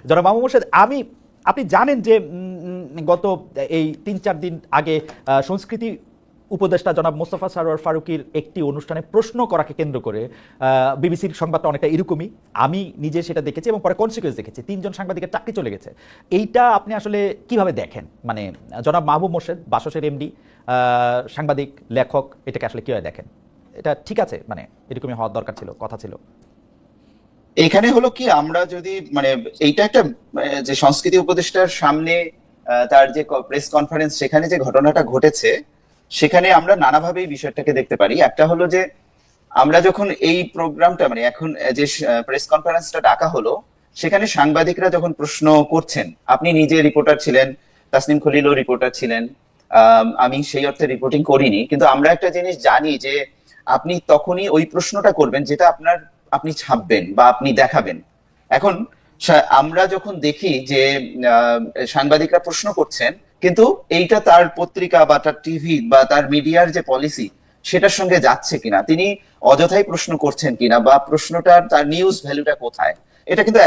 জনাব মাহবুব মোর্শেদ, আপনি জানেন যে গত এই ৩-৪ দিন আগে সংস্কৃতি উপদেষ্টা জনাব মোস্তফা সরোয়ার ফারুকীর একটি অনুষ্ঠানে প্রশ্ন করাকে কেন্দ্র করে বিবিসির সংবাদটা অনেকটা এরকমই, আমি নিজে সেটা দেখেছি এবং পরে কনসিকুয়েন্স দেখেছি, ৩ জন সাংবাদিকের চাকরি চলে গেছে। এইটা আপনি আসলে কিভাবে দেখেন? মানে জনাব মাহবুব মোর্শেদ, বাসসের এমডি, সাংবাদিক, লেখক, এটাকে আসলে কিভাবে দেখেন? এটা ঠিক আছে, মানে এরকমই হওয়ার দরকার ছিল, কথা ছিল? এখানে হলো কি, আমরা যদি মানে এইটা একটা যে সংস্কৃতি উপদেষ্টার সামনে তার যে প্রেস কনফারেন্স, সেখানে যে ঘটনাটা ঘটেছে, সেখানে আমরা নানাভাবে এই বিষয়টাকে দেখতে পারি। একটা হলো যে আমরা যখন এই প্রোগ্রামটা মানে এখন যে প্রেস কনফারেন্সটা ডাকা হলো, সেখানে সাংবাদিকরা যখন প্রশ্ন করছেন, আপনি নিজে রিপোর্টার ছিলেন, তাসনিম খলিলও রিপোর্টার ছিলেন, আমি সেই অর্থে রিপোর্টিং করিনি, কিন্তু আমরা একটা জিনিস জানি যে আপনি তখনই ওই প্রশ্নটা করবেন যেটা আপনি ছাপবেন বা আপনি দেখাবেন। এখন আমরা যখন দেখি যে সাংবাদিকরা প্রশ্ন করছেন, কিন্তু এইটা তার পত্রিকা বা তার টিভি বা তার মিডিয়ার যে পলিসি সেটার সঙ্গে যাচ্ছে কিনা, তিনি অযথাই প্রশ্ন করছেন কিনা, বা প্রশ্নটার তার নিউজ ভ্যালুটা কোথায়, এটা কিন্তু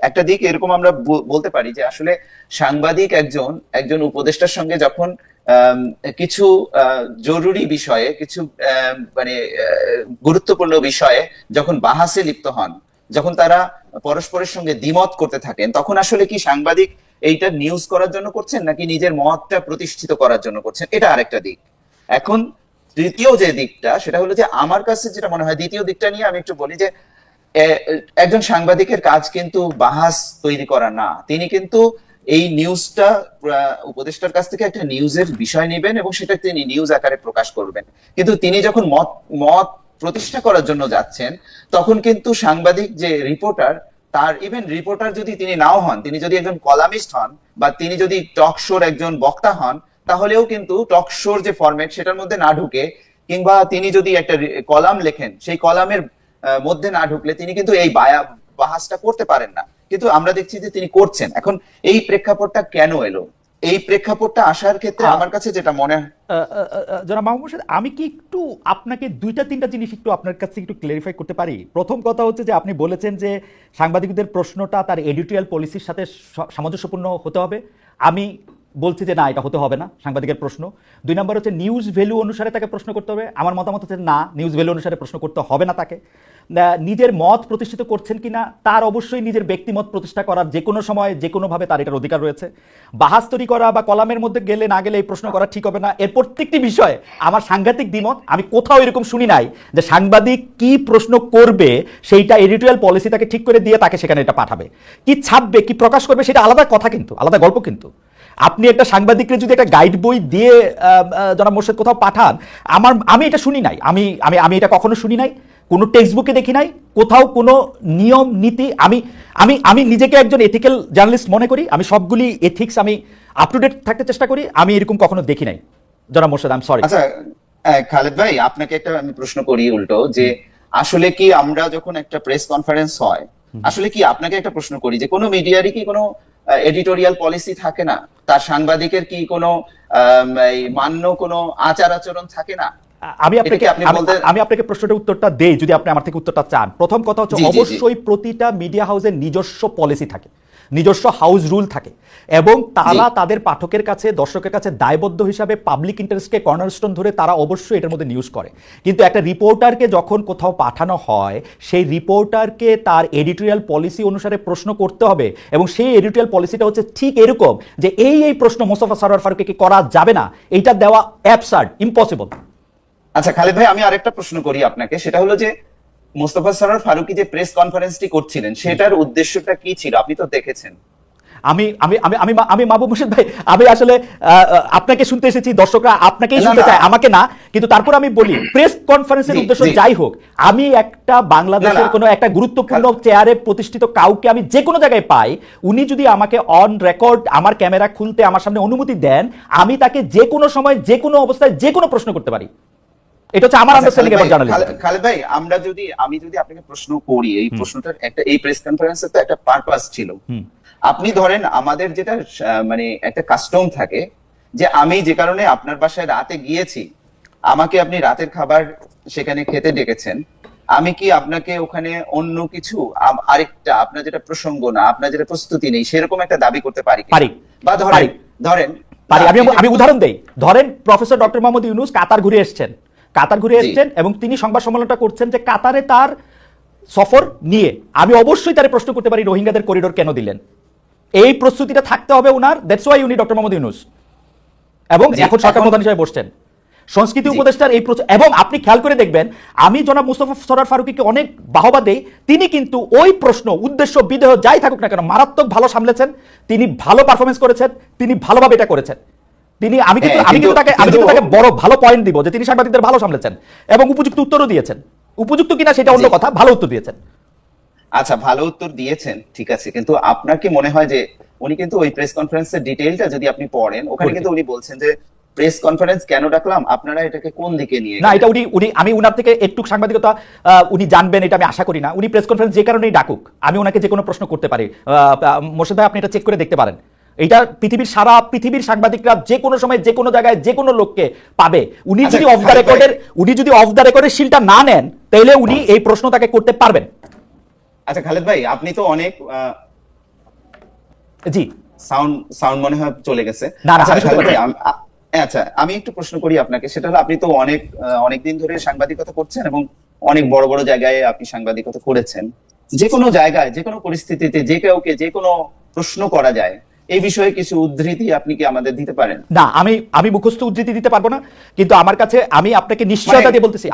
একটা দিক এরকম আমরা বলতে পারি যে আসলে সাংবাদিক একজন উপদেষ্টার সঙ্গে যখন কিছু জরুরি বিষয়ে, কিছু মানে গুরুত্বপূর্ণ বিষয়ে যখন বাহাসে লিপ্ত হন, যখন তারা পরস্পরের সঙ্গে দ্বিমত করতে থাকেন, তখন আসলে কি সাংবাদিক এইটা নিউজ করার জন্য করছেন নাকি নিজের মতটা প্রতিষ্ঠিত করার জন্য করছেন, এটা আরেকটা দিক। এখন তৃতীয় যে দিকটা, সেটা হলো যে আমার কাছে যেটা মনে হয়, দ্বিতীয় দিকটা নিয়ে আমি একটু বলি যে একজন সাংবাদিকের কাজ কিন্তু বাহাস তৈরি করা না, তিনি কিন্তু এই নিউজটা উপদেষ্টার কাছ থেকে একটা নিউজের বিষয় নেবেন এবং সেটা তিনি নিউজ আকারে প্রকাশ করবেন। কিন্তু তিনি যখন মত প্রতিষ্ঠা করার জন্য যাচ্ছেন, তখন কিন্তু সাংবাদিক যে রিপোর্টার, তার ইভেন রিপোর্টার যদি তিনি নাও হন, তিনি যদি একজন কলামিস্ট হন বা তিনি যদি টক শোর একজন বক্তা হন, তাহলেও কিন্তু টক শোর যে ফরম্যাট সেটার মধ্যে না ঢুকে, কিংবা তিনি যদি একটা কলাম লেখেন, সেই কলামের মধ্যে না ঢুকলে তিনি কিন্তু এই বাহাসটা করতে পারেন না। কিন্তু আমরা দেখছি যে তিনি করছেন। এখন এই প্রেক্ষাপটটা কেন এলো? এই প্রেক্ষাপটটা আসার ক্ষেত্রে আমার কাছে যেটা মনে হয়, জনাব মাহবুব মোর্শেদ, আমি কি একটু আপনাকে 2-3টা জিনিস একটু আপনার কাছে একটু ক্লিয়ারিফাই করতে পারি? প্রথম কথা হচ্ছে যে আপনি বলেছেন যে সাংবাদিকদের প্রশ্নটা তার এডিটোরিয়াল পলিসির সাথে সামঞ্জস্যপূর্ণ হতে হবে। আমি বলছি যে না, এটা হতে হবে না সাংবাদিকের প্রশ্ন। 2 নম্বর হচ্ছে নিউজ ভ্যালু অনুসারে তাকে প্রশ্ন করতে হবে। আমার মতামত হচ্ছে না, নিউজ ভ্যালু অনুসারে প্রশ্ন করতে হবে না তাকে। নিজের মত প্রতিষ্ঠিত করছেন কিনা, তার অবশ্যই নিজের ব্যক্তিমত প্রতিষ্ঠা করার যে কোনো সময় যে কোনোভাবে তার এটার অধিকার রয়েছে। বাহাস তৈরি করা বা কলামের মধ্যে গেলে না গেলে এই প্রশ্ন করা ঠিক হবে না, এর প্রত্যেকটি বিষয়ে আমার সাংঘাতিক দ্বিমত। আমি কোথাও এরকম শুনি নাই যে সাংবাদিক কি প্রশ্ন করবে সেইটা এডিটোরিয়াল পলিসি তাকে ঠিক করে দিয়ে তাকে সেখানে এটা পাঠাবে। কি ছাপবে, কি প্রকাশ করবে, সেটা আলাদা কথা, কিন্তু আলাদা গল্প। কিন্তু আপনি একটা সাংবাদিককে যদি একটা গাইড বই দিয়ে জনাব মোর্শেদ কোথাও পাঠান, আমি এটা শুনি নাই, আমি এটা কখনো শুনি নাই, কোনো টেক্সট বুকে দেখি নাই, কোথাও কোনো নিয়ম নীতি। আমি নিজেকে একজন এথিক্যাল জার্নালিস্ট মনে করি, আমি সবগুলি এথিক্স আমি আপ টু ডেট থাকতে চেষ্টা করি, আমি এরকম কখনো দেখি নাই জনাব মোর্শেদ। I am sorry. আচ্ছা খালেদ ভাই, আপনাকে একটা আমি প্রশ্ন করি উল্টো, যে আসলে কি আমরা যখন একটা প্রেস কনফারেন্স হয়, আসলে কি আপনাকে একটা প্রশ্ন করি যে কোনো মিডিয়ারই কি কোনো এডিটোরিয়াল পলিসি থাকে না? তার সাংবাদিকের কি কোনো মান্য কোনো আচার আচরণ থাকে না? আমি আপনাকে প্রশ্নটার উত্তরটা দেই, যদি আপনি আমার থেকে উত্তরটা চান। প্রথম কথা হচ্ছে, অবশ্যই প্রতিটা মিডিয়া হাউসের নিজস্ব পলিসি থাকে, নিজস্ব হাউস রুল থাকে, এবং তারা তাদের পাঠকের কাছে, দর্শকের কাছে দায়বদ্ধ হিসাবে পাবলিক ইন্টারেস্টকে কর্নারস্টোন ধরে তারা অবশ্যই এটার মধ্যে নিউজ করে। কিন্তু একটা রিপোর্টারকে যখন কোথাও পাঠানো হয়, সেই রিপোর্টারকে তার এডিটোরিয়াল পলিসি অনুসারে প্রশ্ন করতে হবে, এবং সেই এডিটোরিয়াল পলিসিটা হচ্ছে ঠিক এরকম যে এই প্রশ্ন মোস্তফা সরোয়ার ফারুকীকে করা যাবে না, এইটা দেওয়া অ্যাবসার্ড, ইম্পসিবল। আচ্ছা খালেদ ভাই, আমি আরেকটা প্রশ্ন করি আপনাকে, সেটা হলো যে মোস্তফা সরোয়ার ফারুকী যে প্রেস কনফারেন্সটি করছিলেন, সেটার উদ্দেশ্যটা কি ছিল? আপনি তো দেখেছেন। আমি আমি আমি আমি আমি মাহবুব মোর্শেদ ভাই, আমি আসলে আপনাকে শুনতে এসেছি, দর্শকরা আপনাকেই শুনতে চায়, আমাকে না। কিন্তু তারপর আমি বলি, প্রেস কনফারেন্সের উদ্দেশ্য যাই হোক, আমি একটা বাংলাদেশের কোনো একটা গুরুত্বপূর্ণ চেয়ারে প্রতিষ্ঠিত কাউকে আমি যে কোনো জায়গায় পাই, উনি যদি আমাকে অন রেকর্ড আমার ক্যামেরা খুলতে আমার সামনে অনুমতি দেন, আমি তাকে যে কোনো সময় যে কোনো অবস্থায় যে কোনো প্রশ্ন করতে পারি। এটা হচ্ছে আমার আন্ডারস্ট্যান্ডিং অফ জার্নালিজম। খালেদ ভাই, আমি যদি আপনাকে প্রশ্ন করি, এই প্রশ্নটার একটা, এই প্রেস কনফারেন্সের তো একটা পারপাস ছিল। আপনি ধরেন আমাদের যেটা মানে একটা কাস্টম থাকে, যে আমি যে কারণে আপনার বাসায় রাতে গিয়েছি, আমাকে আপনি রাতের খাবার সেখানে খেতে ডেকেছেন, আমি কি আপনাকে ওখানে অন্য কিছু আরেকটা আপনার যেটা প্রসঙ্গ না, আপনার যেটা প্রস্তুতি নেই, সেরকম একটা দাবি করতে পারি কিনা? পারি। বা ধরেন ধরেন পারি। না, আমি উদাহরণ দেই। ধরেন প্রফেসর ডক্টর মোহাম্মদ ইউনূস কাতার ঘুরে এসেছেন এবং তিনি সংবাদ সম্মেলনটা করছেন যে কাতারে তার সফর নিয়ে আমি অবশ্যই তারে প্রশ্ন করতে পারি রোহিঙ্গাদের করিডোর কেন দিলেন। এই প্রস্তুতিটা থাকতে হবে উনার, দ্যাটস ওয়াই উনি ডক্টর মোহাম্মদ ইউনূস এবং এখন সরকার প্রধান হিসেবে বসছেন। সংস্কৃতি উপদেষ্টার এই এবং আপনি খেয়াল করে দেখবেন, আমি জনাব মুস্তফা সরোয়ার ফারুকীকে অনেক বাহবা দেই, তিনি কিন্তু ওই প্রশ্ন উদ্দেশ্য বিদেহ যাই থাকুক না কেন মারাত্মক ভালো সামলেছেন, তিনি ভালো পারফরমেন্স করেছেন, তিনি ভালোভাবে এটা করেছেন। তিনি আমি কিন্তু তাকে বড় ভালো পয়েন্ট দিব যে তিনি সাংবাদিকদের ভালো সামলেছেন এবং উপযুক্ত উত্তরও দিয়েছেন। উপযুক্ত কিনা সেটা অন্য কথা, ভালো উত্তর দিয়েছেন। আচ্ছা, ভালো উত্তর দিয়েছেন, ঠিক আছে, কিন্তু আপনার কি মনে হয় যে উনি কিন্তু ওই প্রেস কনফারেন্সের ডিটেইলটা যদি আপনি পড়েন, ওখানে কিন্তু উনি বলছেন যে প্রেস কনফারেন্স কেন ডাকলাম, আপনারা এটাকে কোন দিকে নিয়ে না, এটা উনি আমি উনার থেকে একটু সাংবাদিকতা উনি জানবেন এটা আমি আশা করি না। উনি প্রেস কনফারেন্স যে কারণেই ডাকুক, আমি ওনাকে যে কোনো প্রশ্ন করতে পারি। মোর্শেদ ভাই, আপনি এটা চেক করে দেখতে পারেন। এটা সারা পৃথিবীর সাংবাদিকরা যে কোনো সময় যে কোনো জায়গায় যে কোনো লোককে পাবে। উনি যদি অফ দ্য রেকর্ডের শিলটা না নেন, তাহলে উনি এই প্রশ্ন তাকে করতে পারবেন। আচ্ছা খালেদ ভাই, আপনি তো অনেক জি সাউন্ড মনে হয় চলে গেছে। না, আচ্ছা খালেদ ভাই, আচ্ছা আমি একটু প্রশ্ন করি আপনাকে, সেটা হলো আপনি তো অনেক দিন ধরে সাংবাদিকতা করছেন এবং অনেক বড় বড় জায়গায় আপনি সাংবাদিকতা করেছেন। যে কোনো জায়গায় যে কোনো পরিস্থিতিতে যে কাউকে যে কোনো প্রশ্ন করা যায়, এই বিষয়ে কিছু উদ্ধৃতি আপনি কি আমাদের দিতে পারেন? না, আমি মুখস্থ উদ্ধৃতি দিতে পারবো না, কিন্তু আমার কাছে আমি আপনাকে নিশ্চয়তা দিয়ে বলতেছি,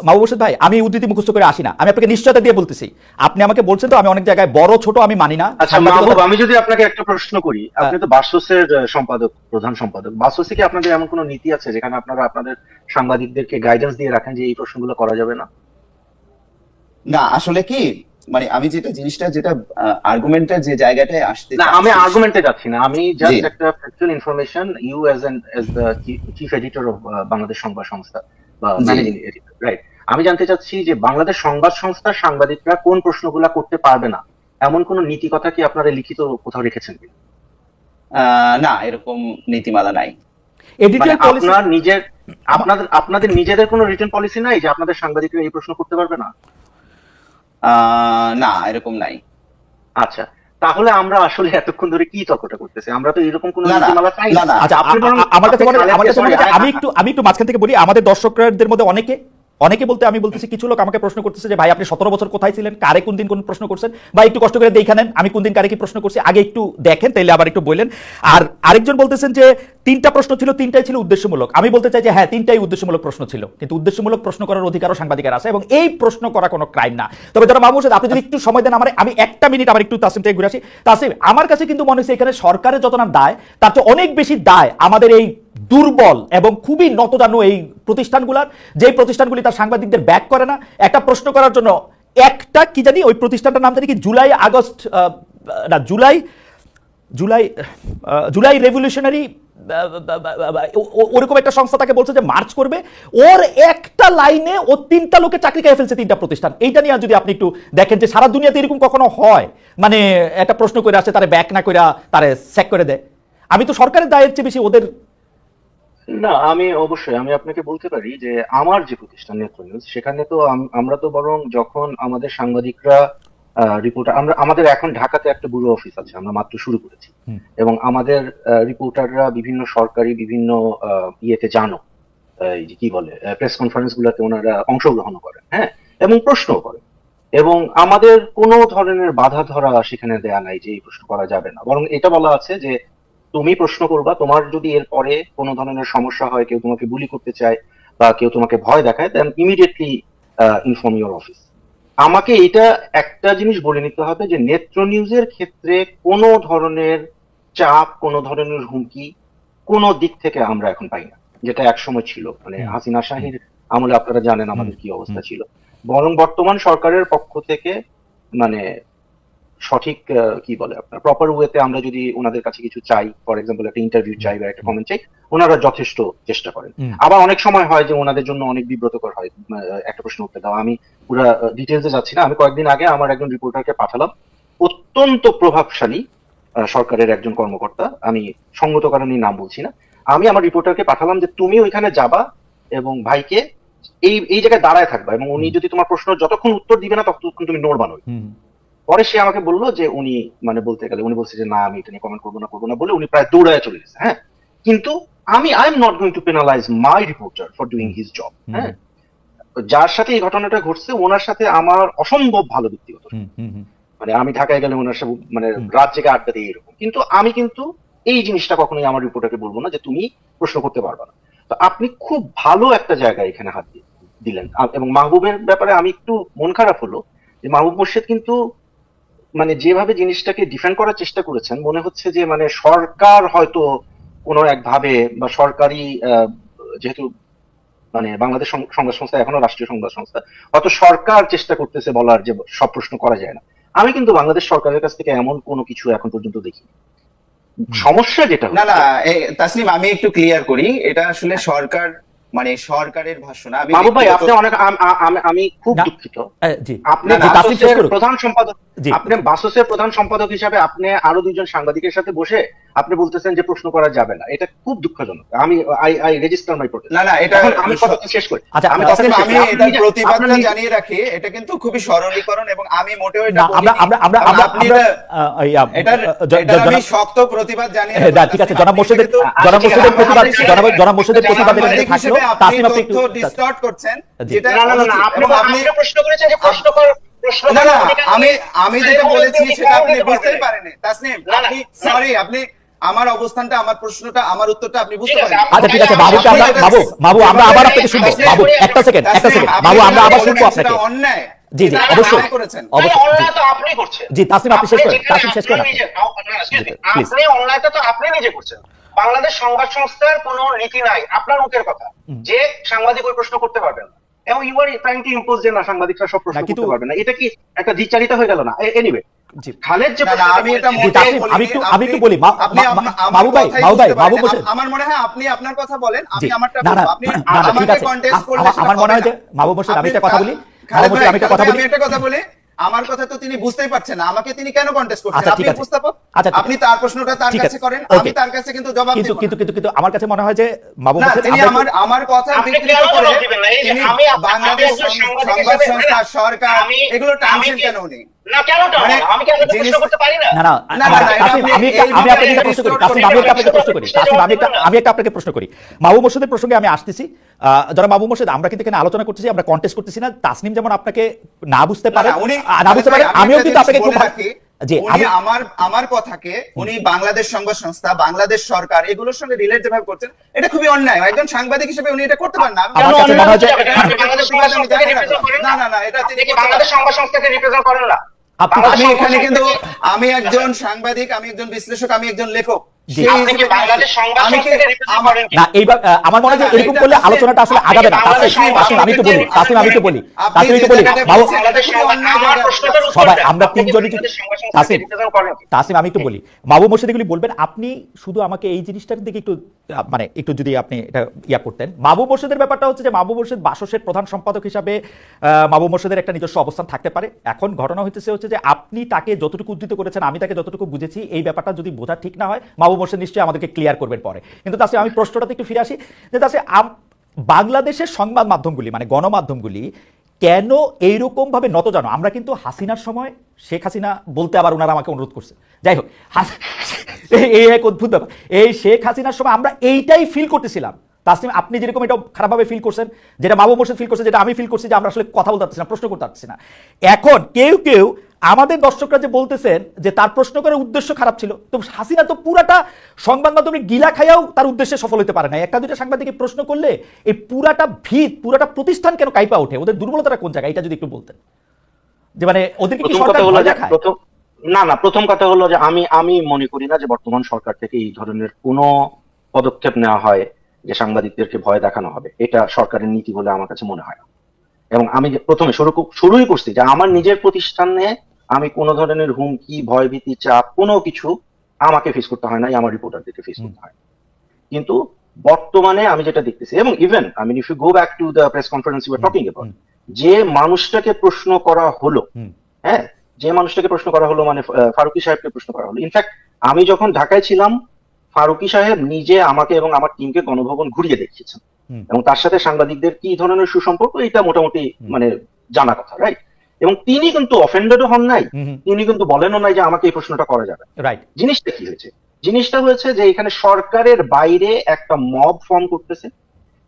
মাহবুব হোসেন ভাই, আমি উদ্ধৃতি মুখস্থ করে আসি না, আমি আপনাকে নিশ্চয়তা দিয়ে বলতেছি। আপনি আমাকে বলছেন তো আমি অনেক জায়গায় বড় ছোট আমি মানি না। আচ্ছা মাহবুব, আমি যদি আপনাকে একটা প্রশ্ন করি, আপনি তো বাসসের সম্পাদক, প্রধান সম্পাদক, বাসসে কি আপনাদের এমন কোনো নীতি আছে যেখানে আপনারা আপনাদের সাংবাদিকদেরকে গাইডেন্স দিয়ে রাখেন যে এই প্রশ্নগুলো করা যাবে না? না, আসলে কি মানে আমি যেটা আর্গুমেন্টের যে জায়গাটায় আসতে না, আমি আর্গুমেন্টে যাচ্ছি না, আমি জাস্ট একটা factual information, you as the chief editor of Bangladesh সংবাদ সংস্থা বা ম্যানেজিং এডিটর, রাইট? আমি জানতে চাচ্ছি যে বাংলাদেশ সংবাদ সংস্থার সাংবাদিকরা কোন প্রশ্নগুলো করতে পারবে না, এমন কোন নীতি কথা কি আপনারা লিখিত কোথাও রেখেছেন কিনা? না, এরকম নীতিমালা নাই। আপনার নিজের আপনাদের নিজেদের কোনো রিটেন পলিসি নাই যে আপনাদের সাংবাদিকরা এই প্রশ্ন করতে পারবে না? না, এরকম নাই। আচ্ছা, তাহলে আমরা আসলে এতক্ষণ ধরে কি তর্কটা করতেছি? আমরা তো এরকম কোনো নীতিমালা চাই না। আচ্ছা, আমি একটু মাঝখান থেকে বলি, আমাদের দর্শকদের মধ্যে অনেকে বলতে আমি বলতেছি, কিছু লোক আমাকে প্রশ্ন করতেছে যে ভাই আপনি 17 বছর কোথায় ছিলেন, কারে কোন দিন কোন প্রশ্ন করছেন, বা একটু কষ্ট করে দেখে নেন আমি কোন দিন কারে কি প্রশ্ন করছি, আগে একটু দেখেন তাইলে আবার একটু বললেন। আর আরেকজন বলতেছেন যে 3টা প্রশ্ন ছিল, 3টাই ছিল উদ্দেশ্যমূলক। আমি বলতে চাই যে হ্যাঁ, 3টাই উদ্দেশ্যমূলক প্রশ্ন ছিল, কিন্তু উদ্দেশ্যমূলক প্রশ্ন করার অধিকারও সাংবাদিকের আছে এবং এই প্রশ্ন করা কোনো ক্রাইম না। তবে যারা মাহবুব হোসেন, আপনি যদি একটু সময় দেন আমি 1টা মিনিট আবার একটু তাসিম থেকে ঘুরে আসি। তাসিম, আমার কাছে কিন্তু মনে হচ্ছে এখানে সরকারের যত না দায়, তার চেয়ে অনেক বেশি দায় আমাদের এই দুর্বল এবং খুবই নতজানু এই প্রতিষ্ঠানগুলোর, যে প্রতিষ্ঠানগুলি তার সাংবাদিকদের ব্যাক করে না। একটা প্রশ্ন করার জন্য একটা কি জানি ওই প্রতিষ্ঠানটার নাম জানি কি, জুলাই রেভলিউশনারি ওরকম একটা সংস্থা তাকে বলছে যে মার্চ করবে, ওর একটা লাইনে ও 3টা লোকে চাকরি খেয়ে ফেলছে, 3টা প্রতিষ্ঠান। এইটা নিয়ে যদি আপনি একটু দেখেন যে সারা দুনিয়াতে এরকম কখনো হয়, মানে একটা প্রশ্ন করে আসে তারে ব্যাক না করে তারে স্যাক করে দেয়। আমি তো সরকারের দায়ের চেয়ে বেশি ওদের। না, আমি অবশ্যই আমি আপনাকে বলতে পারি যে আমার যে প্রতিষ্ঠান নেত্র নিউজ, সেখানে তো আমরা তো বরং যখন আমাদের সাংবাদিকরা রিপোর্টার, আমাদের এখন ঢাকাতে একটা ব্যুরো অফিস আছে, আমরা মাত্র শুরু করেছি, এবং আমাদের রিপোর্টাররা বিভিন্ন সরকারি বিভিন্ন ইয়েতে জানো এই যে কি বলে প্রেস কনফারেন্স গুলোতে ওনারা অংশগ্রহণ করেন, হ্যাঁ, এবং প্রশ্নও করেন, এবং আমাদের কোনো ধরনের বাধা ধরা সেখানে দেয়া নাই যে এই প্রশ্ন করা যাবে না, বরং এটা বলা আছে যে তুমি প্রশ্ন করবা, তোমার যদি এর পরে কোনো ধরনের সমস্যা হয়, কেউ তোমাকে বুলি করতে চায় বা কেউ তোমাকে ভয় দেখায়, দেন ইমিডিয়েটলি ইনফর্ম ইউর অফিস। আমাকে এটা একটা জিনিস বলে নিতে হবে যে নেত্র নিউজের ক্ষেত্রে কোনো ধরনের চাপ, কোনো ধরনের হুমকি কোনো দিক থেকে আমরা এখন পাই না, যেটা একসময় ছিল। মানে হাসিনা শাহীর আমলে আপনারা জানেন আমাদের কি অবস্থা ছিল। বরং বর্তমান সরকারের পক্ষ থেকে মানে সঠিক কি বলে আপনার প্রপার ওয়েতে আমরা যদি ওনাদের কাছে কিছু চাই, ফর এক্সাম্পল একটা ইন্টারভিউ চাই বা একটা কমেন্ট চাই, ওনারা যথেষ্ট চেষ্টা করেন। আবার অনেক সময় হয় যে ওনাদের জন্য অনেক বিব্রতকর হয় একটা প্রশ্ন উত্তর দেওয়া। আমি পুরো ডিটেলসে যাচ্ছি না, আমি কয়েকদিন আগে আমার একজন রিপোর্টারকে পাঠালাম, অত্যন্ত প্রভাবশালী সরকারের একজন কর্মকর্তা, আমি সঙ্গত কারণে নাম বলছি না, আমি আমার রিপোর্টারকে পাঠালাম যে তুমি ওইখানে যাবা এবং ভাইকে এই জায়গায় দাঁড়ায় থাকবা, এবং উনি যদি তোমার প্রশ্ন যতক্ষণ উত্তর দিবে না ততক্ষণ তুমি নড়বা না। পরে সে আমাকে বললো যে উনি মানে বলতে গেলে উনি বলছে যে না আমি এটা নিয়ে কমেন্ট করবো না বলে উনি প্রায় দৌড়ায় চলে গেছে। হ্যাঁ, কিন্তু I am not going to penalize my reporter for doing his job. হ্যাঁ, যার সাথে এই ঘটনাটা ঘটছে ওনার সাথে আমার অসম্ভব ভালো ব্যক্তিগত, মানে আমি ঢাকায় গেলে ওনার সাথে মানে রাত জেগে আড্ডা দিই এরকম, কিন্তু আমি কিন্তু এই জিনিসটা কখনোই আমার রিপোর্টারকে বলবো না যে তুমি প্রশ্ন করতে পারবে না। তো আপনি খুব ভালো একটা জায়গায় এখানে হাত দিলেন। এবং মাহবুবের ব্যাপারে আমি একটু মন খারাপ হলো যে মাহবুব মোর্শেদ কিন্তু মানে যেভাবে জিনিসটাকে ডিফেন্ড করার চেষ্টা করেছেন, মনে হচ্ছে যে মানে সরকার হয়তো কোনো একভাবে বা সরকারি যেহেতু মানে বাংলাদেশ সংবাদ সংস্থা এখনো রাষ্ট্রীয় সংবাদ সংস্থা, হয়তো সরকার চেষ্টা করতেছে বলার যে সব প্রশ্ন করা যায় না। আমি কিন্তু বাংলাদেশ সরকারের কাছ থেকে এমন কোনো কিছু এখন পর্যন্ত দেখিনি। সমস্যা যেটা না না তাসনিম, আমি একটু ক্লিয়ার করি, এটা আসলে সরকার মানে সরকারের ভাষ্য না। বাবু ভাই আপনি অনেক আমি খুব দুঃখিত, আপনি বাসসের প্রধান সম্পাদক, আপনি বাসসের প্রধান সম্পাদক হিসাবে আপনি আরো দুইজন সাংবাদিকের সাথে বসে আপনি বলতেছেন যে প্রশ্ন করা যাবে না, এটা খুব দুঃখজনক। আমি আই রেজিস্টার মাই প্রোটেস্ট। না না, এটা আমি কথা শেষ করি। আমি এটার প্রতিবাদটা জানিয়ে রাখি, এটা কিন্তু খুবই সরলীকরণ এবং আমি মোটেও এটা আমি শক্ত প্রতিবাদ জানিয়ে রাখি। ঠিক আছে, জনাব মোর্শেদের প্রতিবাদের থাকলো তাসনিম আপনি একটু ডিসটর্ট করছেন, যেটা না আপনি প্রশ্ন করেছেন যে প্রশ্ন কর না না, আমি যেটা বলেছি সেটা আপনি বুঝতেই পারেননি তাসনিম। আপনি সরি, আপনি আমার অবস্থানটা, আমার প্রশ্নটা, আমার উত্তরটা আপনি বুঝতে পারেন। আচ্ছা ঠিক আছে বাবু, আমরা আবার আপনাকে শুনবো। বাবু একটা সেকেন্ড বাবু, আমরা আবার শুনবো আপনাকে। অন্যায়, জি জি অবশ্যই অন্যায় তো আপনি করছেন। জি তাসনিম আপনি শেষ করেন, তাসনিম শেষ করেন। আপনি অন্যায়টা তো আপনি নিজে করছেন। বাংলাদেশ সংবাদ সংস্থার কোনো নীতি নাই, আপনার মুখের কথা, যে সাংবাদিক ওই প্রশ্ন করতে পারবেন না, এবং you are trying to impose যে না সাংবাদিকরা সব প্রশ্ন করতে পারবে না। এটা কি একটা দ্বিচারিতা হয়ে গেল না? এনিওয়ে খালেদ যে আমি একটু বলি বাবু ভাই আমার মনে হয় আপনি আপনার কথা বলেন, আমি আমারটা না না বলবো। আপনি আমাকে কন্টেস্ট করলে আমার মনে হয় যে মাহবুব মোর্শেদ আমি একটা কথা বলি, আমি একটা কথা বলি, আমার কথা তো তিনি বুঝতেই পারছেন না, আমাকে তিনি কেন কন্টেস্ট করছেন? আপনি উপস্থাপক, আপনি তার প্রশ্নটা তার কাছে করেন, আমি তার কাছে কিন্তু জবাব দেব। কিন্তু আমার কাছে মনে হয় যে মাহবুব মোর্শেদ তিনি আমার কথা বিকৃত করে তিনি বাংলাদেশ সংবাদ সংস্থা, সরকার এগুলো টানছেন কেন উনি? না কেন আমি কি আপনাকে প্রশ্ন করতে পারি না? না আমি আপনাকে একটা প্রশ্ন করি তাসনিম, আমি একটা আপনাকে প্রশ্ন করি। মাহবুব মোর্শেদের প্রসঙ্গে আমি আসতেছি। যারা মাহবুব মোর্শেদ, আমরা কিন্তু এখানে আলোচনা করতেছি, আমরা কন্টেস্ট করতেছি না। তাসনিম যেমন আপনাকে না বুঝতে পারে, আমিও কিন্তু আপনাকে খুব উনি আমার কথাকে উনি বাংলাদেশ সংবাদ সংস্থা, বাংলাদেশ সরকার এগুলোর সঙ্গে রিলেট যেভাবে করছেন, এটা খুবই অন্যায়। একজন সাংবাদিক হিসেবে উনি এটা করতে পারেন না। না না না, এটা তিনি বাংলাদেশ সংবাদ সংস্থাকে রিপ্রেজেন্ট করেন না। আমি এখানে কিন্তু আমি একজন সাংবাদিক, আমি একজন বিশ্লেষক, আমি একজন লেখক। আমার মনে হয় এরকম করলে আলোচনাটা আসলে আগাবে না। আমি একটু বলি সবাই আমরা তিনজনই, তাসনিম আমি একটু বলি, মাহবুব মোর্শেদ এগুলি বলবেন, আপনি শুধু আমাকে এই জিনিসটার দিকে একটু মানে একটু যদি আপনি এটা ইয়া করতেন। মাহবুব মোর্শেদের ব্যাপারটা হচ্ছে যে মাহবুব মোর্শেদ বাসসের প্রধান সম্পাদক হিসাবে মাহবুব মোর্শেদের একটা নিজস্ব অবস্থান থাকতে পারে। এখন ঘটনা হচ্ছে যে আপনি তাকে যতটুকু উদ্ধৃত করেছেন, আমি তাকে যতটুকু বুঝেছি, এই ব্যাপারটা যদি বোঝা ঠিক না হয় মাহবুব মোর্শেদ নিশ্চয়ই আমাদেরকে ক্লিয়ার করবেন পরে। কিন্তু তাছাড়া আমি প্রশ্নটাতে একটু ফিরে আসি যে বাংলাদেশের সংবাদ মাধ্যমগুলি মানে গণমাধ্যমগুলি কেন এইরকম ভাবে নত জানো? আমরা কিন্তু হাসিনার সময় শেখ হাসিনা বলতে আবার ওনারা আমাকে অনুরোধ করছে, যাই হোক এই এক অদ্ভুত ব্যাপার, এই শেখ হাসিনার সময় আমরা এইটাই ফিল করতেছিলাম। তাসনিম আপনি যেরকম এটা খারাপভাবে ফিল করছেন, যেটা মাহবুব মোর্শেদ ফিল করছে, যেটা আমি ফিল করছি, যে আমরা আসলে কথা বলতে পারছি না, প্রশ্ন করতে পারছি না। এখন কেউ আমাদের দর্শকরা যে বলতেছেন যে তার প্রশ্ন করার উদ্দেশ্য খারাপ ছিল, তো হাসিনা তো পুরাটা সংবাদ মাধ্যমে গিলা খাইয়াও তার উদ্দেশ্যে সফল হতে পারে না। একটা দুইটা সাংবাদিককে প্রশ্ন করলে এই পুরাটা পুরাটা প্রতিষ্ঠান কেন কাইপা ওঠে? ওদের দুর্বলতাটা কোন জায়গায়, এটা যদি একটু বলতেন। যে মানে ওদেরকে কি সরকার ভয় দেখায়? না প্রথম কথা হলো যে আমি মনে করি না যে বর্তমান সরকার থেকে এই ধরনের কোনো পদক্ষেপ নেওয়া হয় যে সাংবাদিকদেরকে ভয় দেখানো হবে। এটা সরকারের নীতি বলে আমার কাছে মনে হয় না। এবং আমি প্রথমে শুরুই করছি যে আমার নিজের প্রতিষ্ঠানে আমি কোনো ধরনের হুমকি, ভয়ভীতি, চাপ কোনো কিছু আমাকে ফেস করতে হয় না, আমার রিপোর্টারদেরকে ফেস করতে হয়। কিন্তু বর্তমানে আমি যেটা দেখতেছি, এবং even if you go back to the press conference you are talking about, যে মানুষটাকে প্রশ্ন করা হলো, হ্যাঁ যে মানুষটাকে প্রশ্ন করা হলো মানে ফারুকী সাহেবকে প্রশ্ন করা হলো। ইনফ্যাক্ট আমি যখন ঢাকায় ছিলাম, ফারুকী সাহেব নিজে আমাকে এবং আমার টিমকে গণভবন ঘুরিয়ে দেখিয়েছেন। এবং তার সাথে সাংবাদিকদের কি ধরনের সুসম্পর্ক এটা মোটামুটি মানে জানা কথা, রাইট? এবং তিনি কিন্তু অফেন্ডেডও হন নাই, তিনি কিন্তু বলেনও নাই যে আমাকে এই প্রশ্নটা করা যাবে, রাইট। জিনিসটা কি হয়েছে? জিনিসটা হয়েছে যে এখানে সরকারের বাইরে একটা মব ফর্ম করতেছে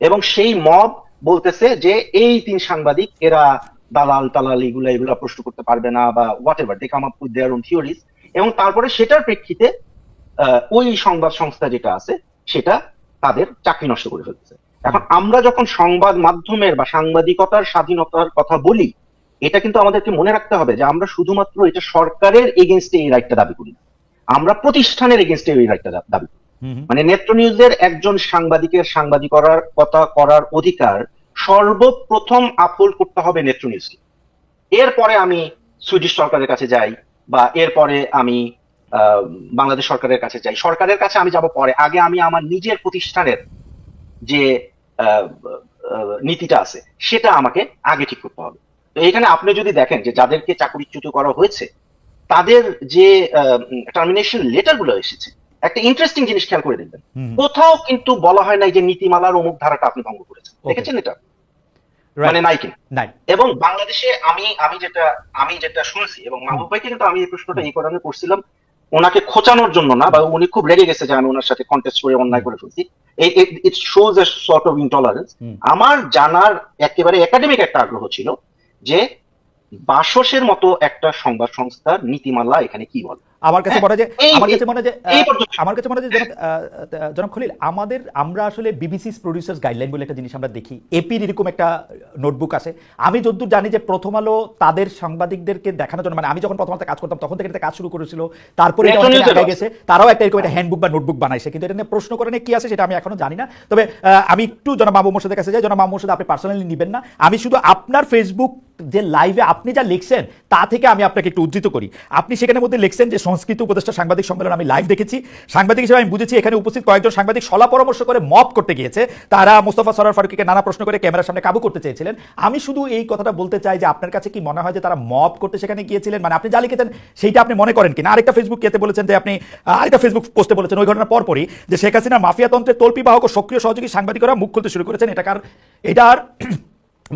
এবং সেই মব বলতেছে যে এই 3 সাংবাদিক এরা দালাল টালাল এগুলা প্রশ্ন করতে পারবে না বা whatever, they come up with their own theories. এবং তারপরে সেটার প্রেক্ষিতে ওই সংবাদ সংস্থা যেটা আছে সেটা তাদের চাকরি নষ্ট করে ফেলতেছে। এখন আমরা যখন সংবাদ মাধ্যমের বা সাংবাদিকতার স্বাধীনতার কথা বলি, এটা কিন্তু আমাদেরকে মনে রাখতে হবে যে আমরা শুধুমাত্র এটা সরকারের এগেনস্টে এই রাইটটা দাবি করি না, আমরা প্রতিষ্ঠানের এগেনস্টে এই রাইটটা দাবি করি। মানে নেত্র নিউজের একজন সাংবাদিকের সাংবাদিকতা করার অধিকার সর্বপ্রথম আপহোল্ড করতে হবে নেত্র নিউজকে। এরপরে আমি সুইডিশ সরকারের কাছে যাই বা এরপরে আমি বাংলাদেশ সরকারের কাছে যাই, সরকারের কাছে আমি যাব পরে, আগে আমি আমার নিজের প্রতিষ্ঠানের যে নীতিটা আছে সেটা আমাকে আগে ঠিক করতে হবে। তো এখানে আপনি যদি দেখেন যে যাদেরকে চাকরিচ্যুত করা হয়েছে তাদের যে টার্মিনেশন লেটার গুলো এসেছে, একটা ইন্টারেস্টিং জিনিস খেয়াল করে দেখবেন, কোথাও কিন্তু বলা হয় নাই যে নীতিমালার অমুক ধারাটা আপনি ভঙ্গ করেছেন, দেখেছেন এটা? মানে নাই কিনা? এবং বাংলাদেশে আমি যেটা শুনছি, এবং মাহবুব ভাইকে কিন্তু আমি এই প্রশ্নটা এই কারণে করছিলাম ওনাকে খোঁচানোর জন্য না, বা উনি খুব রেগে গেছে যে আমি ওনার সাথে কন্টেস্ট করে অন্যায় করে ফেলছি, it shows A sort of intolerance. আমার জানার একেবারে একাডেমিক একটা আগ্রহ ছিল যে বাসসের মতো একটা সংবাদ সংস্থার নীতিমালা এখানে কি বলে। আমার কাছে মনে হয় যে জনাব খলিল, আমরা আসলে বিবিসি প্রডিউসার্স গাইডলাইন বলে একটা জিনিস আমরা দেখি, এপির এরকম একটা নোটবুক আছে। আমি যতদূর জানি যে প্রথম আলো তাদের সাংবাদিকদেরকে দেখানোর জন্য, মানে আমি যখন প্রথম কাজ করতাম তখন থেকে একটা কাজ শুরু করেছিল, তারপরে গেছে তারাও একটা এরকম একটা হ্যান্ডবুক বা নোটবুক বানাইছে, কিন্তু এটা নিয়ে প্রশ্ন করে কি আছে সেটা আমি এখনো জানি না। তবে আমি একটু জনাব মাহবুব মোর্শেদের কাছে যাই। জনাব মাহবুব মোর্শেদ, আপনি পার্সোনালি নেবেন না, আমি শুধু আপনার ফেসবুক যে লাইভে আপনি যা লিখছেন তা থেকে আমি আপনাকে একটু উদ্ধৃত করি। আপনি সেখানের মধ্যে লিখছেন যে সংস্কৃতি উপদেষ্টা সাংবাদিক সম্মেলন আমি লাইভ দেখেছি, সাংবাদিক হিসেবে আমি বুঝেছি এখানে উপস্থিত কয়েকজন সাংবাদিক সলা পরামর্শ করে মব করতে গিয়েছে, তারা মোস্তফা সরোয়ার ফারুকীকে নানা প্রশ্ন করে ক্যামেরার সামনে কাবু করতে চেয়েছিলেন। আমি শুধু এই কথাটা বলতে চাই যে আপনার কাছে কি মনে হয় যে তারা মব করতে সেখানে গিয়েছিলেন, মানে আপনি যা লিখেছেন সেইটা আপনি মনে করেন কিনা? আরেকটা ফেসবুক ইয়েতে বলেছেন যে আপনি আরেকটা ফেসবুক পোস্টে বলেছেন ওই ঘটনার পরপরই যে শেখ হাসিনার মাফিয়াতন্ত্রের তল্পিবাহক ও সক্রিয় সহযোগী সাংবাদিকরা মুখ খুলতে শুরু করেছেন। এটার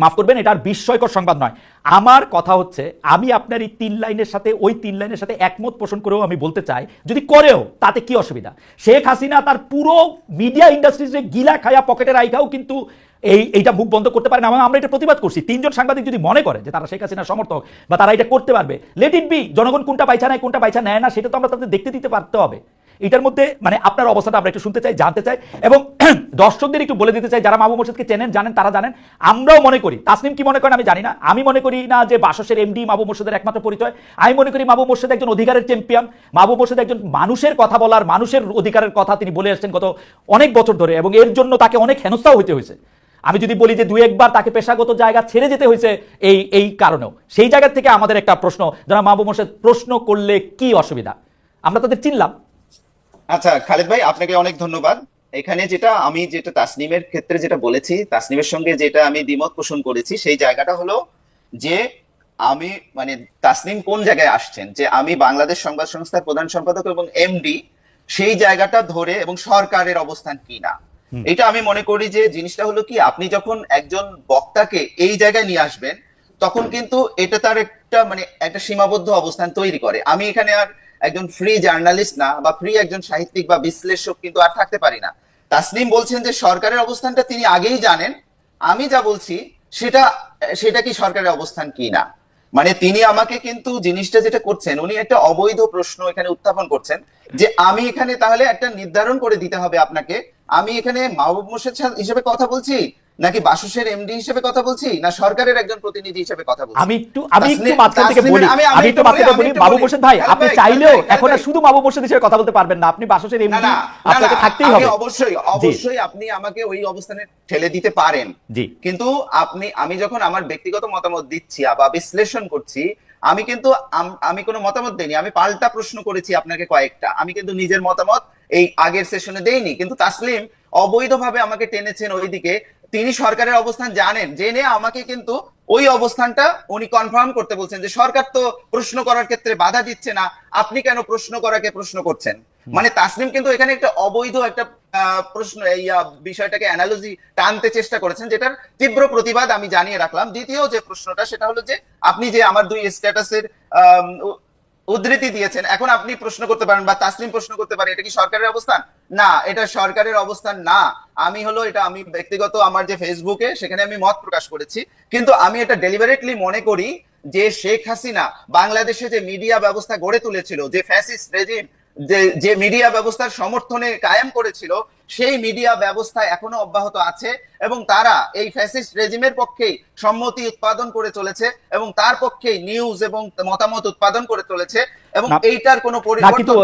মাফ করবেন, এটা আর বিস্ময়কর সংবাদ নয়। আমার কথা হচ্ছে, আমি আপনার এই 3 লাইনের সাথে ওই 3 লাইনের সাথে একমত পোষণ করেও আমি বলতে চাই, যদি করেও তাতে কি অসুবিধা? শেখ হাসিনা তার পুরো মিডিয়া ইন্ডাস্ট্রিজে গিলা খায়া পকেটে রাইখাও কিন্তু এইটা মুখ বন্ধ করতে পারে না। আমরা এটা প্রতিবাদ করছি। 3 জন সাংবাদিক যদি মনে করে যে তারা শেখ হাসিনার সমর্থক বা তারা এটা করতে পারবে, লেট ইট বি। জনগণ কোনটা পাইছা নেয়, কোনটা পাইছা নেয় না, সেটা তো আমরা তাদের দেখতে দিতে পারতে হবে। এটার মধ্যে মানে আপনার অবস্থাটা আমরা একটু শুনতে চাই, জানতে চাই, এবং দর্শকদের একটু বলে দিতে চাই যারা মাহবুব মোর্শেদকে চেনেন, জানেন, তারা জানেন। আমরাও মনে করি, তাসনিম কি মনে করেন আমি জানি না, আমি মনে করি না যে বাসসের এমডি মাহবুব মোর্শেদের একমাত্র পরিচয়। আমি মনে করি মাহবুব মোর্শেদ একজন অধিকারের চ্যাম্পিয়ন, মাহবুব মোর্শেদ একজন মানুষের কথা বলার, মানুষের অধিকারের কথা তিনি বলে আসছেন গত অনেক বছর ধরে, এবং এর জন্য তাকে অনেক হেনস্থাও হইতে হয়েছে। আমি যদি বলি যে 2-1 বার তাকে পেশাগত জায়গা ছেড়ে যেতে হয়েছে এই কারণেও। সেই জায়গা থেকে আমাদের একটা প্রশ্ন, যারা মাহবুব মোর্শেদ প্রশ্ন করলে কি অসুবিধা? আমরা তাদের চিনলাম। আচ্ছা খালেদ ভাই, আপনাকে অনেক ধন্যবাদ। এখানে আমি যেটা তাসনিমের ক্ষেত্রে যেটা বলেছি, তাসনিমের সঙ্গে যেটা আমি দ্বিমত পোষণ করেছি, সেই জায়গাটা হলো যে আমি মানে তাসনিম কোন জায়গায় আসছেন যে আমি বাংলাদেশ সংবাদ সংস্থার প্রধান সম্পাদক এবং এমডি, সেই জায়গাটা ধরে এবং সরকারের অবস্থান কি না, এটা আমি মনে করি যে জিনিসটা হলো কি, আপনি যখন একজন বক্তাকে এই জায়গায় নিয়ে আসবেন তখন কিন্তু এটা তার একটা সীমাবদ্ধ অবস্থান তৈরি করে। আমি এখানে আর একজন ফ্রি জার্নালিস্ট না বা ফ্রি একজন সাহিত্যিক বা বিশ্লেষক কিন্তু আর থাকতে পারি না। তাসনিম বলছেন যে সরকারের অবস্থানটা তিনি আগেই জানেন, আমি যা বলছি সেটা কি সরকারের অবস্থান কি না। মানে তিনি আমাকে কিন্তু জিনিসটা যেটা করছেন, উনি একটা অবৈধ প্রশ্ন এখানে উত্থাপন করছেন যে আমি এখানে তাহলে একটা নির্ধারণ করে দিতে হবে আপনাকে, আমি এখানে মাহবুব মোর্শেদ হিসেবে কথা বলছি নাকি বাসসের এমডি হিসেবে কথা বলছি, না সরকারের একজন প্রতিনিধি হিসেবে কথা বলছি। আমি একটু মাঝখান থেকে বলি মাহবুব মোর্শেদ ভাই, আপনি চাইলেও এখন শুধু মাহবুব মোর্শেদ হিসেবে কথা বলতে পারবেন না, আপনি বাসসের এমডি, আপনাকে থাকতেই হবে। অবশ্যই আপনি আমাকে ওই অবস্থানে ঠেলে দিতে পারেন, কিন্তু আমি যখন আমার ব্যক্তিগত মতামত দিচ্ছি বা বিশ্লেষণ করছি, আমি কোনো মতামত দেইনি, আমি পাল্টা প্রশ্ন করেছি আপনাকে কয়েকটা, আমি কিন্তু নিজের মতামত এই আগের সেশনে দেইনি। কিন্তু তাসলিম অবৈধভাবে আমাকে টেনেছেন ওইদিকে, তিনি সরকারের অবস্থান জানেন, জেনে আমাকে কিন্তু ওই অবস্থানটা উনি কনফার্ম করতে বলছেন যে সরকার তো প্রশ্ন করার ক্ষেত্রে বাধা দিচ্ছে না, আপনি কেন প্রশ্ন করাকে প্রশ্ন করছেন। মানে তাসনিম কিন্তু এখানে একটা অবৈধ একটা প্রশ্ন এই বিষয়টাকে অ্যানালজি টানতে চেষ্টা করেছেন, যেটার তীব্র প্রতিবাদ আমি জানিয়ে রাখলাম। দ্বিতীয় যে প্রশ্নটা সেটা হলো যে আপনি যে আমার 2 স্ট্যাটাসের উদ্ধৃতি দিয়েছেন, এখন আপনি প্রশ্ন করতে পারেন বা তাসলিম প্রশ্ন করতে পারে এটা কি সরকারের অবস্থান? না, এটা সরকারের অবস্থান না। আমি ব্যক্তিগত আমার যে ফেসবুকে সেখানে আমি মত প্রকাশ করেছি, কিন্তু আমি এটা ডেলিভারেটলি মনে করি যে শেখ হাসিনা বাংলাদেশে যে মিডিয়া ব্যবস্থা গড়ে তুলেছিল, যে ফ্যাসিস্ট রেজিম যে মিডিয়া ব্যবস্থার সমর্থনে কায়েম করেছিল, সেই মিডিয়া ব্যবস্থা এখনো অব্যাহত আছে এবং তারা এই ফ্যাসিস্ট রেজিমের পক্ষেই সম্মতি উৎপাদন করে চলেছে এবং তার পক্ষেই নিউজ এবং মতামত উৎপাদন করে চলেছে এবং এইটার কোনো কিন্তু পরিবর্তন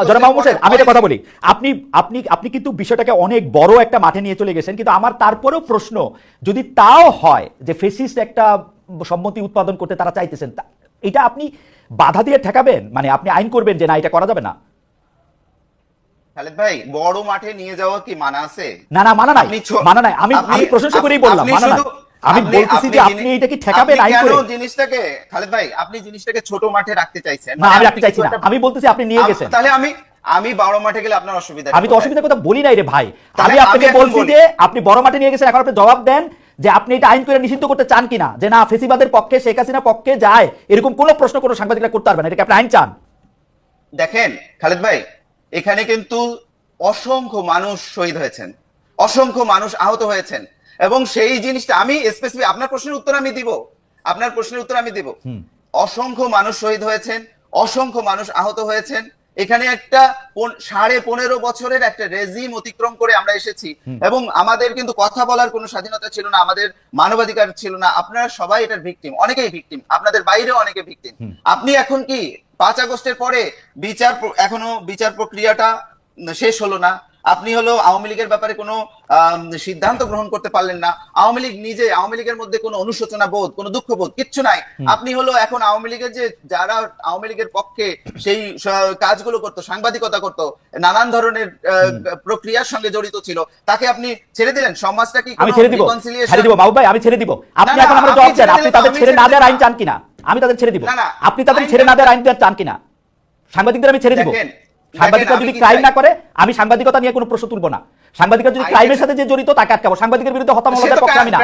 জনাব মাহমুদ হোসেন, আমি একটা কথা বলি, আপনি আপনি আপনি কিন্তু বিষয়টাকে অনেক বড় একটা মাঠে নিয়ে চলে গেছেন, কিন্তু আমার তারপরেও প্রশ্ন, যদি তাও হয় যে ফেসিস্ট একটা সম্মতি উৎপাদন করতে তারা চাইতেছেন, এটা আপনি বাধা দিয়ে ঠেকাবেন, মানে আপনি আইন করবেন যে না এটা করা যাবে না? খালেদ ভাই, বড় মাঠে নিয়ে যাওয়া কি মানা আছে? না না, মানা নাই, মানা নাই। আমি প্রশংসা করেই বললাম মানা নাই। আমি বলতেছি যে আপনি এটা কি ঠেকাবেন আইন করে? জিনিসটাকে খালেদ ভাই, আপনি জিনিসটাকে ছোট মাঠে রাখতে চাইছেন। না, আমি রাখতে চাইছি না। আমি বলতেছি আপনি নিয়ে গেছেন। তাহলে আমি বড় মাঠে গেলে আপনার অসুবিধা? আমি তো অসুবিধার কথা বলি নাই রে ভাই। আমি আপনাকে বলছি যে আপনি বড় মাঠে নিয়ে গেছেন, এখন আপনি জবাব দেন যে আপনি এটা আইন করে নিষিদ্ধ করতে চান কিনা, যে না ফেসিবাদের পক্ষে শেখ হাসিনার পক্ষে যায় এরকম কোন প্রশ্ন কোনো সাংবাদিকরা করতে পারবে না, এটাকে আপনি আইন চান? দেখেন খালেদ ভাই, এখানে কিন্তু অসংখ্য মানুষ শহীদ হয়েছেন, অসংখ্য মানুষ আহত হয়েছেন এবং সেই জিনিসটা আমি স্পেসিফিক আপনার প্রশ্নের উত্তর আমি দিব। অসংখ্য মানুষ শহীদ হয়েছেন, অসংখ্য মানুষ আহত হয়েছেন। এখানে একটা 15.5 বছরের একটা রেজিম অতিক্রম করে আমরা এসেছি এবং আমাদের কিন্তু কথা বলার কোনো স্বাধীনতা ছিল না, আমাদের মানবাধিকার ছিল না। আপনারা সবাই এটার ভিকটিম, অনেকেই ভিকটিম, আপনাদের বাইরেও অনেকে ভিকটিম। আপনি এখন কি 5 আগস্টের পরে এখনো বিচার প্রক্রিয়াটা শেষ হলো না? আপনি হলো আওয়ামী লীগের ব্যাপারে কোনো সিদ্ধান্ত গ্রহণ করতে পারলেন না। আওয়ামী লীগের মধ্যে কোনো অনুশোচনা বোধ, কোনো দুঃখ বোধ কিচ্ছু নাই। আপনি হলো এখন আওয়ামী লীগের যারা আওয়ামী লীগের পক্ষে সেই কাজগুলো করতো, সাংবাদিকতা করতো, নানান ধরনের প্রক্রিয়ার সঙ্গে জড়িত ছিল, তাকে আপনি ছেড়ে দিলেন। সমাজটা কি আমি ছেড়ে দিব বাবু ভাই, আমি ছেড়ে দিব। আপনি এখন আমাকে জবাব দেন, আপনি তাদের ছেড়ে না দেওয়ার আইন চান কিনা? আমি তাদের ছেড়ে দিব। আপনি তাদের ছেড়ে না দেওয়ার আইন চান কিনা? সাংবাদিকদের আমি ছেড়ে দিব। সাংবাদিকরা যদি ক্রাইম না করে আমি সাংবাদিকতা নিয়ে কোনো প্রশ্ন তুলব না। সাংবাদিকরা যদি ক্রাইমের সাথে যে জড়িত তাকে আটকাবো। সাংবাদিকের বিরুদ্ধে হত্যা মামলার পক্ষে আমি না।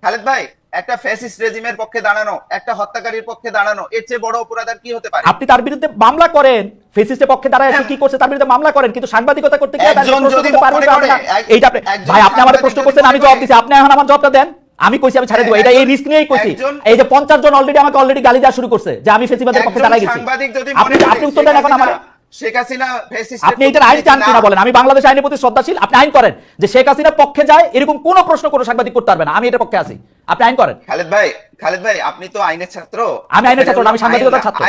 খালেদ ভাই, একটা ফ্যাসিস্ট রেজিমের পক্ষে দাঁড়ানো, একটা হত্যাকারীর পক্ষে দাঁড়ানো, এর চেয়ে বড় অপরাধ আর কি হতে পারে? আপনি তার বিরুদ্ধে মামলা করেন, ফ্যাসিস্টের পক্ষে দাঁড়ায় সে কি করছে তার বিরুদ্ধে মামলা করেন, কিন্তু সাংবাদিকতা করতে গিয়ে একজন যদি এইটা ভাই আপনি আমাকে প্রশ্ন করছেন, আমি জবাব দিছি, আপনি এখন আমার জবাবটা দেন। আমি কইছি আমি ছেড়ে দেব, এটা এই রিস্ক নিয়েই কইছি। এই যে 50 জন আমাকে অলরেডি গালি দেওয়া শুরু করছে যে আমি ফ্যাসিবাদের পক্ষে দাঁড়াই গেছি। আপনি উত্তর দেন এখন আমার। শেখ হাসিনা ফ্যাসিস্ট, আপনি এটার আইন চান কিনা বলেন? আমি বাংলাদেশ আইনের প্রতি শ্রদ্ধাশীল, আপনি আইন করেন যে শেখ হাসিনার পক্ষে যায় এরকম কোন প্রশ্ন কোনো সাংবাদিক করতে পারবে না। আমি এটার পক্ষে আছি, আপনি আইন করেন। খালেদ ভাই আপনি তো আইনের ছাত্র। আমি আইনের ছাত্র না, আমি সাংবাদিকতার ছাত্র।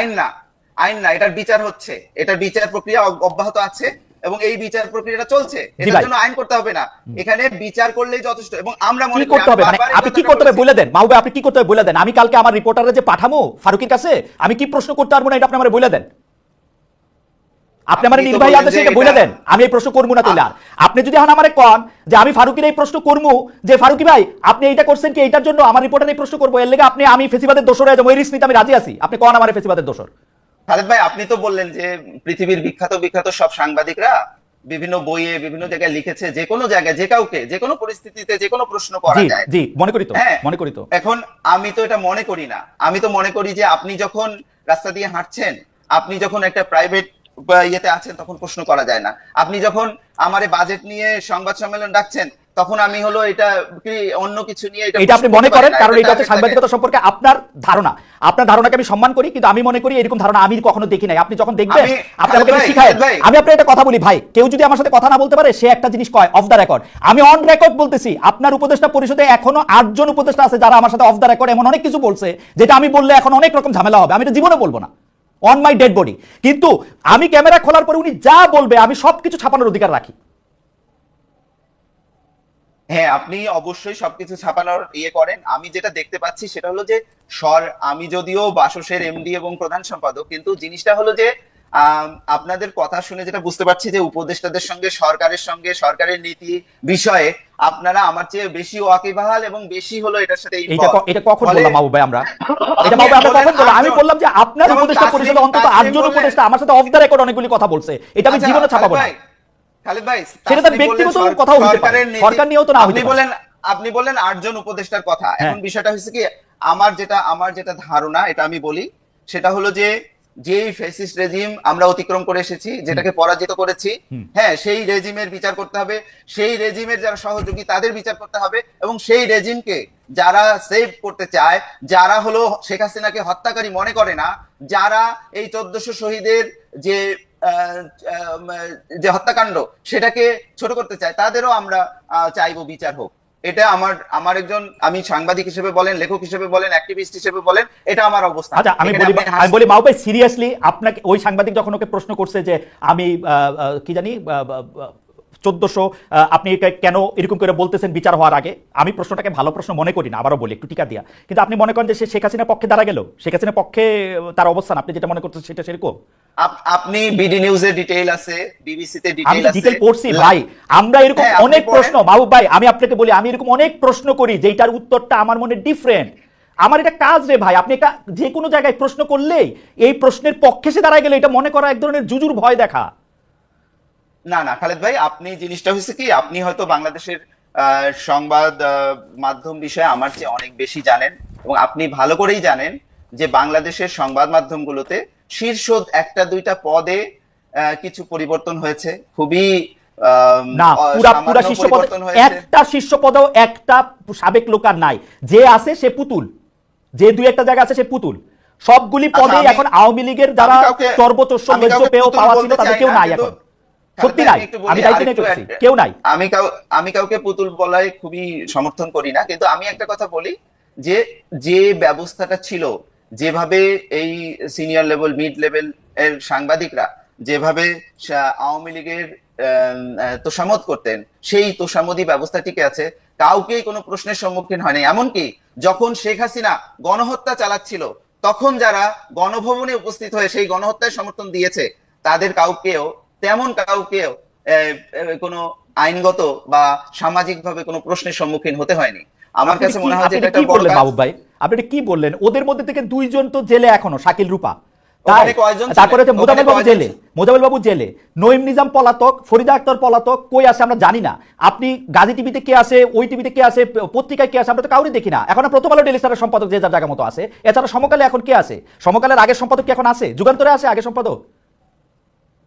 আইন না, এটার বিচার হচ্ছে, এটার বিচার প্রক্রিয়া অব্যাহত আছে এবং এই বিচার প্রক্রিয়াটা চলছে। এটার জন্য আইন করতে হবে না, এখানে বিচার করলেই যথেষ্ট। এবং আমরা মনে করি করতে হবে, মানে আপনি কি করতে হবে বলে দেন মাহবুব ভাই, আপনি কি করতে হবে বলে দেন। আমি কালকে আমার রিপোর্টারে যে পাঠামো ফারুকের কাছে, আমি কি প্রশ্ন করতে পারবো না এটা আপনি আমারে বলে দেন। আপনি আমার নির্বাহী আদেশে এটা বলে দেন, আমি এই প্রশ্ন করবো না। তাহলে আর আপনি যদি এখন আমারে কন যে আমি ফারুকের এই প্রশ্ন করবো যে ফারুকি ভাই আপনি এইটা করছেন কি এইটার জন্য আমার রিপোর্টার এই প্রশ্ন করবো, এর লেগে আমি ফেসিবাদের দোষর হয়ে যাবো, এই রিস্ক নিতে আমি রাজি আছি। আপনি কন আমার ফেসিবাদের দোষর? খালেদ ভাই, আপনি তো বললেন যে পৃথিবীর বিখ্যাত সব সাংবাদিকরা বিভিন্ন বইয়ে বিভিন্ন জায়গায় লিখেছে যে কোনো জায়গায় যে কাউকে যে কোনো পরিস্থিতিতে যে কোনো প্রশ্ন করা যায়। জি মনে করি তো। এখন আমি তো এটা মনে করি না। আমি তো মনে করি যে আপনি যখন রাস্তা দিয়ে হাঁটছেন, আপনি যখন একটা প্রাইভেট ইয়েতে আছেন তখন প্রশ্ন করা যায় না। আপনি যখন আমারে বাজেট নিয়ে সংবাদ সম্মেলন ডাকছেন তখন আমি হলো এটা কি অন্য কিছু নিয়ে এটা আপনি মনে করেন, কারণ এটা হচ্ছে সাংবাদিকতা সম্পর্কে আপনার ধারণাকে আমি সম্মান করি, কিন্তু আমি মনে করি এরকম ধারণা আমি কখনো দেখি নাই। আপনি যখন দেখবেন আপনি আমাকে শিখায়। আমি আপনার একটা কথা বলি ভাই, কেউ যদি আমার সাথে কথা না বলতে পারে সে একটা জিনিস কয় অফ দ্য রেকর্ড। আমি অন রেকর্ড বলতেছি, আপনার উপদেষ্টা পরিষদে এখনো 8 জন উপদেষ্টা আছে যারা আমার সাথে অফ দ্য রেকর্ড এমন অনেক কিছু বলছে যেটা আমি বললে এখন অনেক রকম ঝামেলা হবে, আমি এটা জীবনে বলবো না, অন মাই ডেড বডি। কিন্তু আমি ক্যামেরা খোলার পরে উনি যা বলবে আমি সবকিছু ছাপানোর অধিকার রাখি। হ্যাঁ, আপনি অবশ্যই সবকিছু ছাপানোর করেন। আমি যেটা দেখতে পাচ্ছি সেটা হলো যে আমি যদিও বাসসের এমডি এবং প্রধান সম্পাদক, কিন্তু জিনিসটা হলো যে আপনাদের কথা শুনে যেটা বুঝতে পারছি যে উপদেষ্টাদের সঙ্গে সরকারের নীতি বিষয়ে আপনারা আমার চেয়ে বেশি ওয়াকিবহাল এবং বেশি হলো এটার সাথে। এটা কখন বললাম মাহবুব ভাই? আমরা এটা মাহবুব ভাই আমরা কখন বললাম? আমি বললাম যে আপনার উপদেষ্টা পরিষদে অন্তত 8 জন উপদেষ্টা আমার সাথে অফ দ্য রেকর্ড অনেকগুলি কথা বলছে, এটা আমি জীবনে ছাপাবো না। খালেদ ভাই, সেটা তার ব্যক্তিগত কথা হতে পারে, সরকার নিয়েও তো না হতে পারে। আপনি বললেন 8 জন উপদেষ্টার কথা। এখন বিষয়টা হচ্ছে কি, আমার যেটা ধারণা, এটা আমি বলি, সেটা হলো যে ফ্যাসিস্ট রেজিম আমরা অতিক্রম করে এসেছি, যেটাকে পরাজিত করেছি, হ্যাঁ, সেই রেজিমের বিচার করতে হবে, সেই রেজিমের যারা সহযোগী তাদের বিচার করতে হবে, এবং সেই রেজিমকে যারা সেভ করতে চায়, যারা হলো শেখ হাসিনাকে হত্যাকারী মনে করে না, যারা এই 1400 শহীদের যে যে হত্যাকাণ্ড সেটাকে ছোট করতে চায়, তাদেরও আমরা চাইবো বিচার হোক। এটা আমার একজন, আমি সাংবাদিক হিসেবে বলেন, লেখক হিসেবে বলেন, অ্যাক্টিভিস্ট হিসেবে বলেন, এটা আমার অবস্থা। আচ্ছা, আমি বলি মাহবুব ভাই, সিরিয়াসলি আপনাকে ওই সাংবাদিক যখন ওকে প্রশ্ন করছে যে আমি কি জানি 1400 আপনি কেন এরকম করে বলতেছেন বিচার হওয়ার আগে, আমি প্রশ্নটাকে ভালো প্রশ্ন মনে করি না, আবারও বলি একটু টিকা দিয়া, কিন্তু আপনি মনে করেন যে সে শেখ হাসিনার পক্ষে দাঁড়া গেল, শেখ হাসিনার পক্ষে তার অবস্থান আপনি যেটা মনে করছেন সেটা সেরকম? আপনি বিডি নিউজে ডিটেইল আছে, বিবিসিতে ডিটেইল আছে, ডিটেইল পড়ছি ভাই। আমরা এরকম অনেক প্রশ্ন, মাহবুব ভাই আমি আপনাকে বলি, আমি এরকম অনেক প্রশ্ন করি যেটার উত্তরটা আমার মনে ডিফারেন্ট। আমার এটা কাজ রে ভাই, আপনি একটা যে কোনো জায়গায় প্রশ্ন করলেই এই প্রশ্নের পক্ষে সে দাঁড়ায় গেলে এটা মনে করা এক ধরনের জুজুর ভয় দেখা। না খালেদ ভাই, আপনি জিনিসটা হচ্ছে কি, আপনি হয়তো বাংলাদেশের সংবাদ মাধ্যম বিষয়ে আমার চেয়ে অনেক বেশি জানেন, এবং আপনি ভালো করেই জানেন যে বাংলাদেশের সংবাদ মাধ্যমগুলোতে শীর্ষ 1-2টা পদে কিছু পরিবর্তন হয়েছে, খুবই না পুরা শীর্ষ পদে একটা শীর্ষ পদেও একটা সাবেক লোক আর নাই, যে আছে সে পুতুল, যে 2-1টা জায়গা আছে সে পুতুল, সবগুলি পদে এখন আওয়ামী লীগের যারা সর্বোচ্চ পেয়েও পাওয়া ছিল তাদের কেউ নাই এখন, সত্যি নাই, আমি দায়িত্ব নিয়ে করছি, কেউ নাই। আমি কাউকে পুতুল বলায় খুবই সমর্থন করি না, কিন্তু আমি একটা কথা বলি যে ব্যবস্থাটা ছিল, যেভাবে এই সিনিয়র লেভেল মিড লেভেল এর সাংবাদিকরা যেভাবে আওয়ামী লীগের তোষামত করতেন, সেই তোষামদি ব্যবস্থা টিকে আছে, কাউকেই কোনো প্রশ্নের সম্মুখীন হয়নি। এমনকি যখন শেখ হাসিনা গণহত্যা চালাচ্ছিল, তখন যারা গণভবনে উপস্থিত হয়ে সেই গণহত্যায় সমর্থন দিয়েছে, তাদের কাউকেও কোনো আইনগত বা সামাজিক ভাবে কোনো প্রশ্নের সম্মুখীন হতে হয়নি। আমার কাছে মনে হয় যে এটা একটা বড় কাজ। বাবু ভাই আপনি এটা কি বললেন? ওদের মধ্যে থেকে 2 জন তো জেলে এখনো, শাকিল রূপা, তারপরে মোজাম্মেল বাবু জেলে, নঈম নিজাম পলাতক, ফরিদা আক্তার পলাতক, কই আছে আমরা জানি না। আপনি গাজী টিভিতে কে আছে, ওই টিভিতে কে আছে, পত্রিকায় কে আছে, আমরা তো কাউরি দেখি না। এখন প্রথম আলো ডেইলি স্টারের সম্পাদক যে যার জায়গা মতো আছে, এছাড়া সমকালে এখন কে আছে? সমকালের আগের সম্পাদক কি এখন আছে? যুগান্তরে আছে আগের সম্পাদক?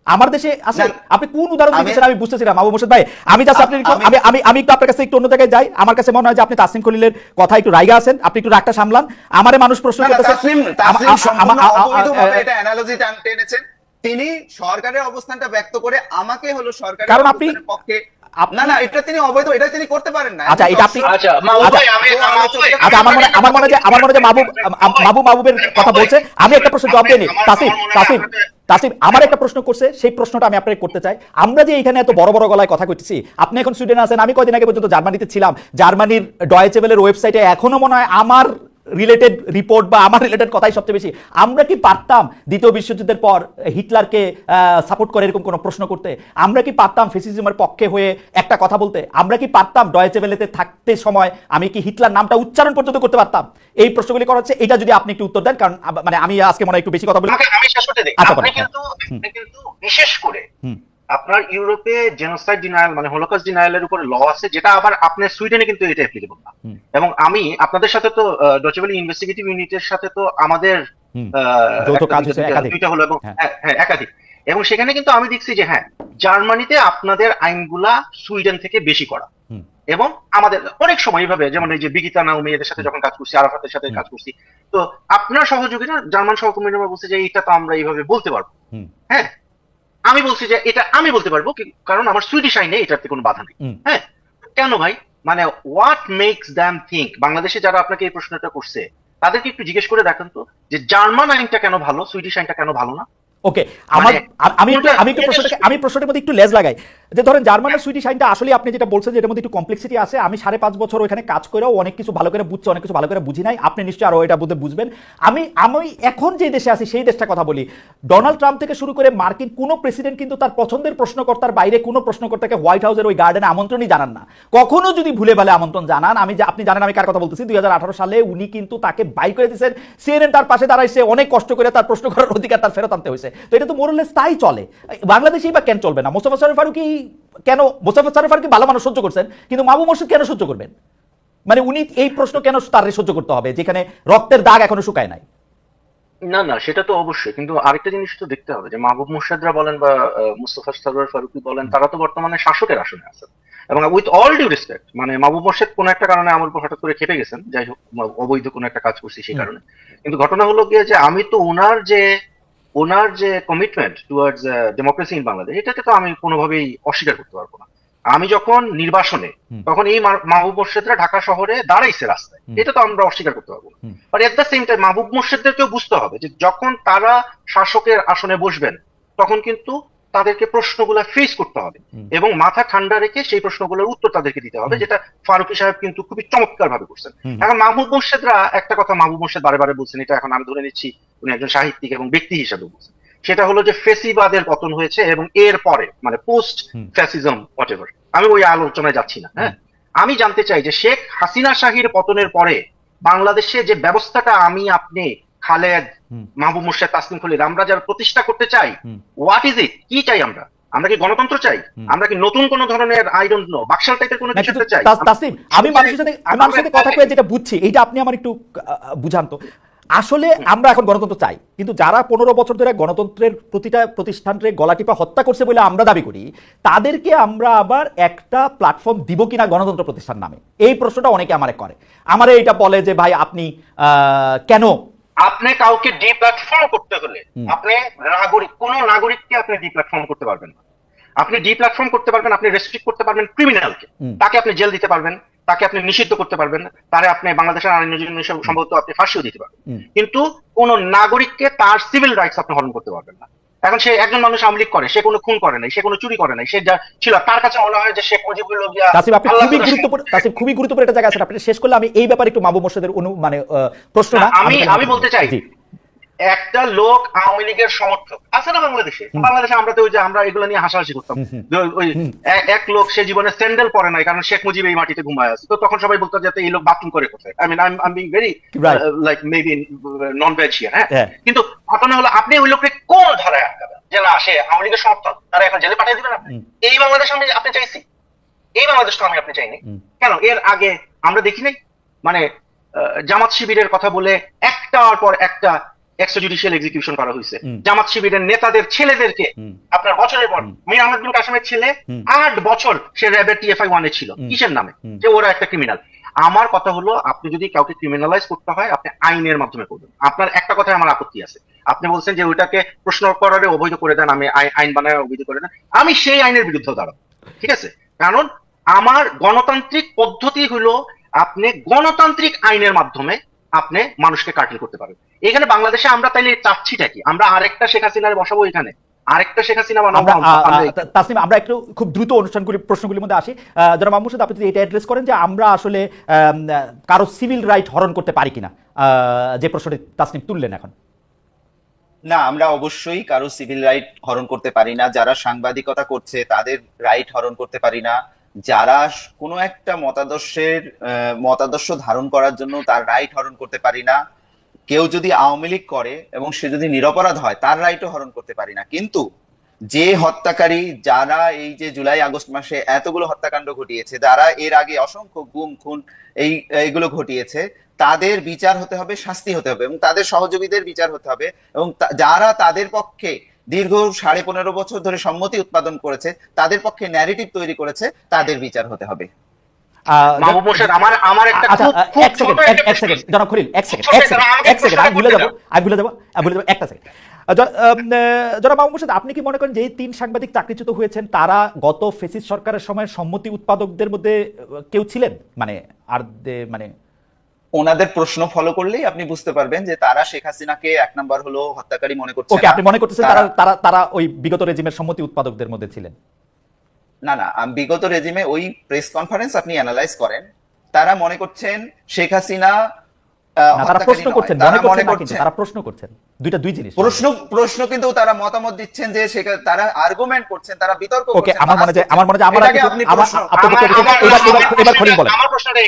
আমার দেশে আছে? আপনি কোন উদাহরণ দিচ্ছেন আমি বুঝতেছিলাম আবু মোর্শেদ ভাই। আমি জাস্ট আমি একটু আপনার কাছে একটু অন্য জায়গায় যাই। আমার কাছে মনে হয় যে আপনি তাসনিম খলিলের কথা একটু রাইগা আছেন, আপনি একটু রাগটা সামলান। আমারে মানুষ প্রশ্ন করতেছে, এটা অ্যানালজি টেনেছেন, তিনি সরকারের অবস্থানটা ব্যক্ত করে আমাকে হলো সরকারের কারণ আপনি পক্ষে না এটা তিনি অবৈধ, এটা তিনি করতে পারেন না। আচ্ছা এটা আপনি আমার মনে হয় মাহবুবের কথা বলছে। আমি একটা প্রশ্ন জবাব দিই। তাসিফ আমার একটা প্রশ্ন করছে, সেই প্রশ্নটা আমি আপনাকে করতে চাই। আমরা যে এখানে এত বড় বড় গলায় কথা কইতেছি, আপনি এখন সুইডেনে আছেন, আমি কয়দিন আগে পর্যন্ত জার্মানিতে ছিলাম। জার্মানির ডয়েচে ওয়েলের ওয়েবসাইটে এখনো মনে হয় আমার রিলেটেড রিপোর্ট বা আমার রিলেটেড কথাই সবচেয়ে বেশি। আমরা কি পারতাম দ্বিতীয় বিশ্বযুদ্ধের পর হিটলারকে সাপোর্ট করে এরকম কোনো প্রশ্ন করতে? আমরা কি পারতাম ফ্যাসিজমের পক্ষে হয়ে একটা কথা বলতে? আমরা কি পারতাম ডয়েচে ওয়েলেতে থাকতে সময় আমি কি হিটলার নামটা উচ্চারণ পর্যন্ত করতে পারতাম? এই প্রশ্নগুলি করা হচ্ছে, এটা যদি আপনি একটু উত্তর দেন, কারণ মানে আমি আজকে মনে হয় একটু বেশি কথা বলি। আমি শেষ করতে দিই। আপনি কিন্তু বিশেষ করে আপনার ইউরোপে জেনোসাইড ডিনায়াল মানে হলোকস্ট ডিনায়ালের উপরে ল আছে, যেটা আবার আপনার সুইডেনে কিন্তু এটা অ্যাপ্লিকেবল না। এবং আমি আপনাদের সাথে তো ডয়েচে ওয়েলে ইনভেস্টিগেটিভ ইউনিটের সাথে তো আমাদের দুইটা হলো এবং একাধিক, এবং সেখানে কিন্তু আমি দেখছি যে হ্যাঁ, জার্মানিতে আপনাদের আইনগুলা সুইডেন থেকে বেশি করা, এবং আমাদের অনেক সময় এইভাবে, যেমন এই যে বিগিতা নাওমি এদের সাথে যখন কাজ করছি, আরাফাতের সাথে কাজ করছি, তো আপনার সহযোগীরা জার্মান সহকর্মীরা বলছে যে এটা তো আমরা এইভাবে বলতে পারবো। হ্যাঁ, আমি বলছি যে এটা আমি বলতে পারবো, কারণ আমার সুইডিশ আইনে এটাতে কোনো বাধা নেই। হ্যাঁ, কেন ভাই? মানে হোয়াট মেক্স দ্যাম থিঙ্ক, বাংলাদেশে যারা আপনাকে এই প্রশ্নটা করছে তাদেরকে একটু জিজ্ঞেস করে দেখেন তো যে জার্মান আইনটা কেন ভালো, সুইডিশ আইনটা কেন ভালো না? ওকে, আমি প্রশ্নটার মধ্যে একটু লেজ লাগাই যে ধরেন জার্মানের সুইডিশ আইনটা আসলে আপনি যেটা বলছেন যে এটার মধ্যে একটু কমপ্লেক্সিটি আছে। আমি 5.5 বছর ওখানে কাজ করেও অনেক কিছু ভালো করে বুঝছি, অনেক কিছু ভালো করে বুঝি নাই। আপনি নিশ্চয়ই আরো এটা বুঝবেন। আমি এখন যে দেশে আছি সেই দেশটা কথা বলি। ডোনাল্ড ট্রাম্প থেকে শুরু করে মার্কিন কোনো প্রেসিডেন্ট কিন্তু তার পছন্দের প্রশ্নকর্তার বাইরে কোনো প্রশ্নকর্তাকে হোয়াইট হাউসের ওই গার্ডেনে আমন্ত্রণই জানান না। কখনো যদি ভুলে ভালে আমন্ত্রণ জানান, আপনি জানেন আমি কার কথা বলতেছি, 2018 সালে উনি কিন্তু তাকে বাই করে দিয়েছেন। সিএনএন তার পাশে দাঁড়াইছে, অনেক কষ্ট করে তার প্রশ্ন করার অধিকার তার ফেরত আনতে হয়েছে। তো এটা তো মোর অর লেস তাই চলে। বাংলাদেশেই বা কেন চলবে না? মোস্তফা সরোয়ার ফারুকী কেন মোসাফের সরোয়ার কি ভালো মানুষ সহ্য করছেন, কিন্তু মাহবুব মোর্শেদ কেন সহ্য করবেন? মানে উনি এই প্রশ্ন কেন তার সহ্য করতে হবে যেখানে রক্তের দাগ এখনো শুকায় নাই? না না, সেটা তো অবশ্যই, কিন্তু আরেকটা জিনিস তো দেখতে হবে যে মাহবুব মোর্শেদরা বলেন বা মুস্তফা সরোয়ার ফারুকী বলেন, তারা তো বর্তমানে শাসকের আসনে আছেন। এবং উইথ অল ডিউ রেসপেক্ট, মানে মাহবুব মোর্শেদ কোনো একটা কারণে আমার উপর হঠাৎ করে খেপে গেছেন, যাই হোক অবৈধ কোনো একটা কাজ করছি সেই কারণে। কিন্তু ঘটনা হলো গিয়ে যে আমি তো ওনার যে commitment towards democracy in Bangladesh, এটাকে তো আমি কোনোভাবেই অস্বীকার করতে পারবো না। আমি যখন নির্বাসনে, তখন এই মাহবুব মোর্শেদরা ঢাকা শহরে দাঁড়াইছে রাস্তায়, এটা তো আমরা অস্বীকার করতে পারবো না। But at the same time Mahbub মোর্শেদদেরকেও বুঝতে হবে যে যখন তারা শাসকের আসনে বসবেন, তখন কিন্তু তাদেরকে প্রশ্নগুলো ফেস করতে হবে এবং মাথা ঠান্ডা রেখে সেই প্রশ্নগুলোর উত্তর তাদেরকে দিতে হবে, যেটা ফারুকী সাহেব কিন্তু খুবই চমৎকার ভাবে করছেন। এখন মাহবুব মোর্শেদরা একটা কথা মাহবুব মোর্শেদ বারে বারে বলছেন, এটা এখন আমি ধরে নিচ্ছি উনি একজন সাহিত্যিক এবং ব্যক্তি হিসেবে বলছেন, সেটা হলো যে ফেসিবাদের পতন হয়েছে এবং এর পরে মানে পোস্ট ফ্যাসিজম হোয়াটএভার, আমি ওই আলোচনায় যাচ্ছি না। হ্যাঁ, আমি জানতে চাই যে শেখ হাসিনা শাহীর পতনের পরে বাংলাদেশে যে ব্যবস্থাটা আমি আপনি খালেদ মাহবুব মোর্শেদ তাসলিম খলিল আমরা যারা প্রতিষ্ঠা করতে চাই, হোয়াট ইজ ইট, কি চাই আমরা? আমরা কি গণতন্ত্র চাই? আমরা কি নতুন কোন ধরনের আই ডোন্ট নো বাকশাল টাইপের কোনো কিছু চাই? তাসলিম, আমি মানুষের সাথে কথা কয়ে যেটা বুঝছি, এইটা আপনি আমার একটু বুঝান তো। আসলে আমরা এখন গণতন্ত্র চাই, কিন্তু যারা 15 বছর ধরে গণতন্ত্রের প্রতিটা প্রতিষ্ঠানকে গলাটিপা হত্যা করছে বলে আমরা দাবি করি, তাদেরকে আমরা আবার একটা প্ল্যাটফর্ম দিব কিনা গণতন্ত্র প্রতিষ্ঠান নামে, এই প্রশ্নটা অনেকে আমারে করে। আমারে এটা বলে যে ভাই আপনি কেন, আপনি কাউকে ডিপ্ল্যাটফর্ম করতে হলে আপনি কোন নাগরিককে আপনি ডিপ্ল্যাটফর্ম করতে পারবেন না। আপনি ডিপ্ল্যাটফর্ম করতে পারবেন, আপনি রেস্ট্রিক্ট করতে পারবেন ক্রিমিনালকে, তাকে আপনি জেল দিতে পারবেন, তাকে আপনি নিষিদ্ধ করতে পারবেন, তারে আপনি বাংলাদেশের আইনের জন্য সম্ভবত আপনি ফাঁসিও দিতে পারবেন, কিন্তু কোন নাগরিককে তার সিভিল রাইটস আপনি হরণ করতে পারবেন না। এখন সে একজন মানুষ আওয়ামী লীগ করে, সে কোনো খুন করে নাই, সে কোনো চুরি করে নাই, সে যা ছিল তার কাছে মনে হয় যে শেখ মুজিবুর তাসিফ আপনি খুবই গুরুত্বপূর্ণ একটা জায়গা আছে, আপনি শেষ করলে আমি এই ব্যাপারে একটু মাহবুব মোর্শেদের মানে প্রশ্ন না আমি বলতে চাই, একটা লোক আওয়ামী লীগের সমর্থক আছে না বাংলাদেশে, আমরা তো ওই যে আমরা এগুলো নিয়ে হাসাহাসি করতাম, ওই এক লোক সে জীবনে স্যান্ডেল পরে নাই কারণ শেখ মুজিব এই মাটিতে ঘুমায় আছে, তো তখন সবাই বলতো যে এই লোক বাথরুম করে কোথায়। I mean I am being very like maybe non veg here. হ্যাঁ, কিন্তু ঘটনা হলো আপনি ওই লোককে কোন ধারায় আটকাবেন যে না সে আওয়ামী লীগের সমর্থক, তারা এখন জেলে পাঠিয়ে দিবেন? এই বাংলাদেশ আপনি চাইছি, এই বাংলাদেশ তো আপনি চাইনি কেন? এর আগে আমরা দেখি নাই মানে জামাত শিবিরের কথা বলে একটার পর একটা এক্সট্রাজুডিশিয়াল এক্সিকিউশন করা হয়েছে। জামাত শিবিরের নেতাদের ছেলেদেরকে আপনার বছরের পর মীর আহমেদ বিন কাসেমের ছেলে 8 বছর সে র্যাবের TFI 1 এ ছিল, কিসের নামে? যে ওরা একটা ক্রিমিনাল। আমার কথা হলো আপনি যদি কাউকে ক্রিমিনালাইজ করতে হয় আপনি আইনের মাধ্যমে করবেন। আপনার একটা কথায় আমার আপত্তি আছে, আপনি বলছেন যে ওইটাকে প্রশ্ন করারে অবৈধ করে দেন, আমি আইন বানায় অবৈধ করে দেন, আমি সেই আইনের বিরুদ্ধে দাঁড়াবো, ঠিক আছে? কারণ আমার গণতান্ত্রিক পদ্ধতি হলো আপনি গণতান্ত্রিক আইনের মাধ্যমে আপনি মানুষকে কাটিল করতে পারেন। এখানে বাংলাদেশে আমরা তাইলে চাচ্ছিটা কি? আমরা আরেকটা শেখ হাসিনারে বসাবো এখানে, আরেকটা শেখ হাসিনা বানাবো? তাসনিম, আমরা একটু খুব দ্রুত প্রশ্নগুলির মধ্যে আসি। যারা মাহমুদ সাহেব আপনি যদি এটা অ্যাড্রেস করেন যে আমরা আসলে কারো সিভিল রাইট হরণ করতে পারি কিনা, যে প্রশ্নটি তাসনিম তুললেন এখন। না, আমরা অবশ্যই কারো সিভিল রাইট হরণ করতে পারি না। যারা সাংবাদিকতা করছে তাদের রাইট হরণ করতে পারি না। যারা কোনো একটা মতাদর্শ ধারণ করার জন্য তার রাইট হরণ করতে পারি না। কেউ যদি আওয়ামী লীগ করে এবং সে যদি নিরপরাধ হয় তার রাইটও হরণ করতে পারি না। কিন্তু যে হত্যাকারী, যারা এই যে জুলাই আগস্ট মাসে এতগুলো হত্যাকাণ্ড ঘটিয়েছে, যারা এর আগে অসংখ্য গুম খুন এইগুলো ঘটিয়েছে, তাদের বিচার হতে হবে, শাস্তি হতে হবে এবং তাদের সহযোগীদের বিচার হতে হবে এবং যারা তাদের পক্ষে দীর্ঘ 15.5 বছর ধরে সম্মতি উৎপাদন করেছে, তাদের পক্ষে ন্যারেটিভ তৈরি করেছে, তাদের বিচার হতে হবে। মাহবুব মোর্শেদ, আমার একটা এক সেকেন্ড জনাব খলিল, এক সেকেন্ড আমি ভুলে যাবো একটা সেকেন্ড। জনাব মাহবুব মোর্শেদ, আপনি কি মনে করেন যে 3 সাংবাদিক চাকরিচ্যুত হয়েছেন তারা গত ফেসিস্ট সরকারের সময় সম্মতি উৎপাদকদের মধ্যে কেউ ছিলেন? মানে ওনাদের প্রশ্ন ফলো করলেই আপনি বুঝতে পারবেন যে তারা শেখ হাসিনাকে 1 নাম্বার হলো হত্যাকারী মনে করছে। ওকে, আপনি মনে করতেছেন তারা ওই বিগত রেজিমের সম্মতি উৎপাদকদের মধ্যে ছিলেন? না, বিগত রেজিমে ওই প্রেস কনফারেন্স আপনি অ্যানালাইজ করেন, তারা মনে করছেন শেখ হাসিনা তারা প্রশ্ন করছেন, তারা প্রশ্ন করছেন দুই জিনিস। প্রশ্ন কিন্তু তারা মতামত দিচ্ছেন যে তারা আর্গুমেন্ট করছেন, তারা বিতর্ক করছেন। ওকে, আমার মনে হয় এবার খলিল বলেন।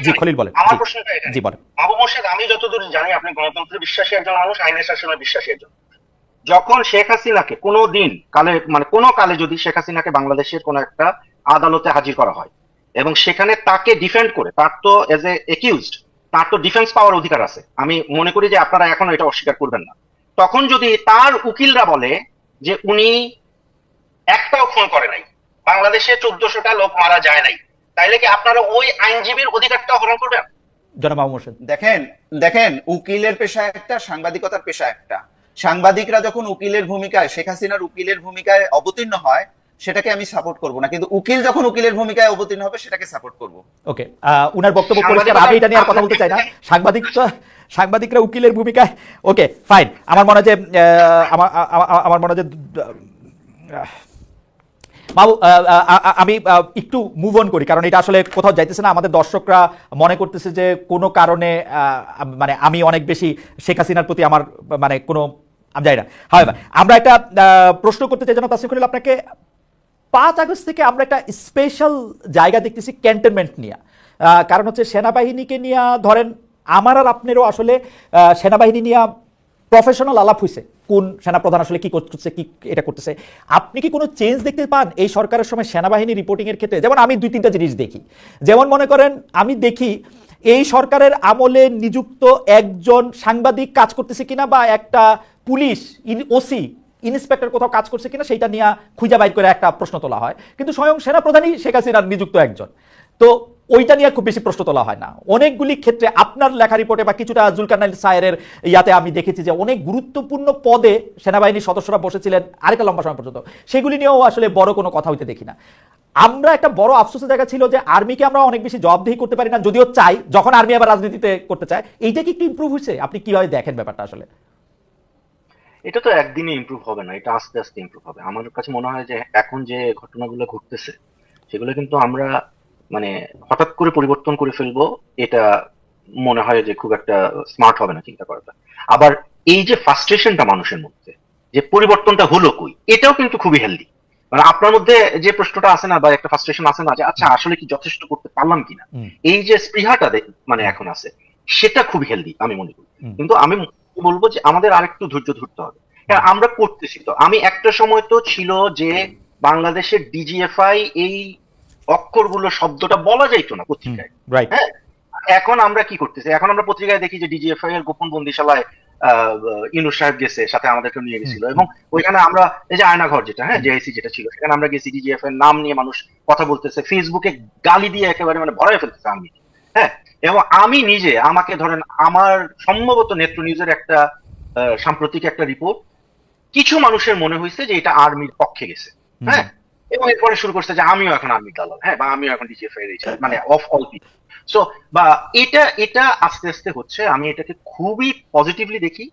জি খলিল বলেন। আমার প্রশ্নটা এটা। জি বলেন। মাহবুব মোর্শেদ, আমি যতদূর জানি আপনি গণতন্ত্রে বিশ্বাসী একজন মানুষ, আইনের শাসনে বিশ্বাসী একজন। যখন শেখ হাসিনাকে কোনো দিন কালে মানে কোনো কালে যদি শেখ হাসিনাকে বাংলাদেশের কোনো একটা আদালতে হাজির করা হয় এবং সেখানে তাকে ডিফেন্ড করে, তার তো এজ এ একিউজড, তার তো ডিফেন্স পাওয়ার অধিকার আছে, আমি মনে করি যে আপনারা এখনো এটা অস্বীকার করবেন না। তখন যদি তার উকিলরা বলে যে উনি একটাও খুন করে নাই, বাংলাদেশে 1400টা লোক মারা যায় নাই, তাইলে কি আপনারা ওই আইনজীবীর অধিকারটা হরণ করবেন? জনাব মাহবুব মোর্শেদ। দেখেন দেখেন উকিলের পেশা একটা, সাংবাদিকতার পেশা একটা। সাংবাদিকরা যখন উকিলের ভূমিকায়, শেখ হাসিনার উকিলের ভূমিকায় অবতীর্ণ হয়, সেটাকে আমি সাপোর্ট করব না, কিন্তু উকিল যখন উকিলের ভূমিকায় অবতীর্ণ হবে সেটাকে সাপোর্ট করব। ওকে, উনার বক্তব্য পরিষ্কার, আমি এটা নিয়ে আর কথা বলতে চাই না। সাংবাদিকরা উকিলের ভূমিকায়, ওকে ফাইন। আমার মনে হয় যে আমার মনে হয় যে আমি একটু মুভ অন করি, কারণ এটা আসলে কোথাও যাইতেছে না। আমাদের দর্শকরা মনে করতেছে যে কোনো কারণে মানে আমি অনেক বেশি শেখ হাসিনার প্রতি আমার মানে কোনো আমি যাই না। হয়, আমরা একটা প্রশ্ন করতে চাই যেন তাসিফ খলিল আপনাকে। 5 আগস্ট থেকে আমরা একটা স্পেশাল জায়গা দেখতেছি ক্যান্টনমেন্ট নিয়ে। কারণ হচ্ছে সেনাবাহিনীকে নিয়ে ধরেন আমার আর আপনারও আসলে সেনাবাহিনী নিয়ে প্রফেশনাল আলাপ হয়েছে, কোন সেনাপ্রধান আসলে কি করতেছে, কি এটা করতেছে। আপনি কি কোনো চেঞ্জ দেখতে পান এই সরকারের সময় সেনাবাহিনী রিপোর্টিং এর ক্ষেত্রে? যেমন আমি 2-3টা জিনিস দেখি। যেমন মনে করেন আমি দেখি এই সরকারের আমলে নিযুক্ত একজন সাংবাদিক কাজ করতেছে কিনা, বা একটা পুলিশ ওসি ইন্সপেক্টর কোথাও কাজ করছে কিনা, সেইটা নিয়ে খুঁজে বাইর করে একটা প্রশ্ন তোলা হয়। কিন্তু স্বয়ং সেনাপ্রধানই শেখ হাসিনার নিযুক্ত একজন, তো ওইটা নিয়ে খুব বেশি প্রশ্ন তোলা হয় না। অনেকগুলি ক্ষেত্রে আপনার লেখা রিপোর্টে বা কিছুটা জুলকারনাইল সায়েরের ইয়াতে আমি দেখেছি যে অনেক গুরুত্বপূর্ণ পদে সেনাবাহিনীর সদস্যরা বসেছিলেন আরেকটা লম্বা সময় পর্যন্ত, সেগুলি নিয়েও আসলে বড় কোনো কথা হইতে দেখি না। আমরা একটা বড় আফসোসের জায়গা ছিল যে আর্মিকে আমরা অনেক বেশি জবাবদিহি করতে পারি না, যদিও চাই, যখন আর্মি আবার রাজনীতিতে করতে চায়। এইটা কি একটু ইমপ্রুভ হয়েছে? আপনি কিভাবে দেখেন ব্যাপারটা আসলে? এটা তো একদিনে ইমপ্রুভ হবে না, এটা আস্তে আস্তে ইমপ্রুভ হবে। আমার কাছে মনে হয় যে এখন যে ঘটনাগুলো ঘটতেছে সেগুলো কিন্তু আমরা মানে হঠাৎ করে পরিবর্তন করে ফেলবো, এটা মনে হয় যে খুব একটা স্মার্ট হবে না চিন্তা করাটা। আবার এই যে ফ্রাস্ট্রেশনটা মানুষের মধ্যে, যে পরিবর্তনটা হলো কই, এটাও কিন্তু খুবই হেলদি। মানে আপনার মধ্যে যে প্রশ্নটা আছে না, বা একটা ফ্রাস্ট্রেশন আছে না, যে আচ্ছা আসলে কি যথেষ্ট করতে পারলাম কিনা, এই যে স্পৃহাটা মানে এখন আছে, সেটা খুবই হেলদি আমি মনে করি। কিন্তু আমি বলবো যে আমাদের আরেকটু ধৈর্য ধরতে হবে। হ্যাঁ, আমরা করতেছি তো। আমি একটা সময় তো ছিল যে বাংলাদেশের ডিজিএফআই এই অক্ষরগুলো শব্দটা বলা যাইতো না পত্রিকায়। হ্যাঁ, এখন আমরা কি করতেছি, এখন আমরা পত্রিকায় দেখি যে ডিজিএফআই এর গোপন বন্দিশালায় ইউনূস সাহেব গেছে, সাথে আমাদেরকে নিয়ে গেছিল, এবং ওইখানে আমরা এই যে আয়নাঘর যেটা, হ্যাঁ জেআইসি যেটা ছিল, সেখানে আমরা গেছি, ডিজিএফআই এর নাম নিয়ে মানুষ কথা বলতেছে, ফেসবুকে গালি দিয়ে একেবারে মানে ভরাই ফেলতেছে আমি। হ্যাঁ, এবং আমি নিজে আমাকে ধরেন আমার সম্ভবত নেত্র নিউজের একটা সাম্প্রতিক একটা রিপোর্ট, কিছু মানুষের মনে হয়েছে যে এটা আর্মির পক্ষে গেছে। হ্যাঁ, এবং এরপরে শুরু করছে যে আমিও এখন আর্মির দালাল, হ্যাঁ, বা আমিও এখন ডিজিএফআই এর মানে অফ অল পিপল। সো বা এটা এটা আস্তে আস্তে হচ্ছে, আমি এটাকে খুবই পজিটিভলি দেখি।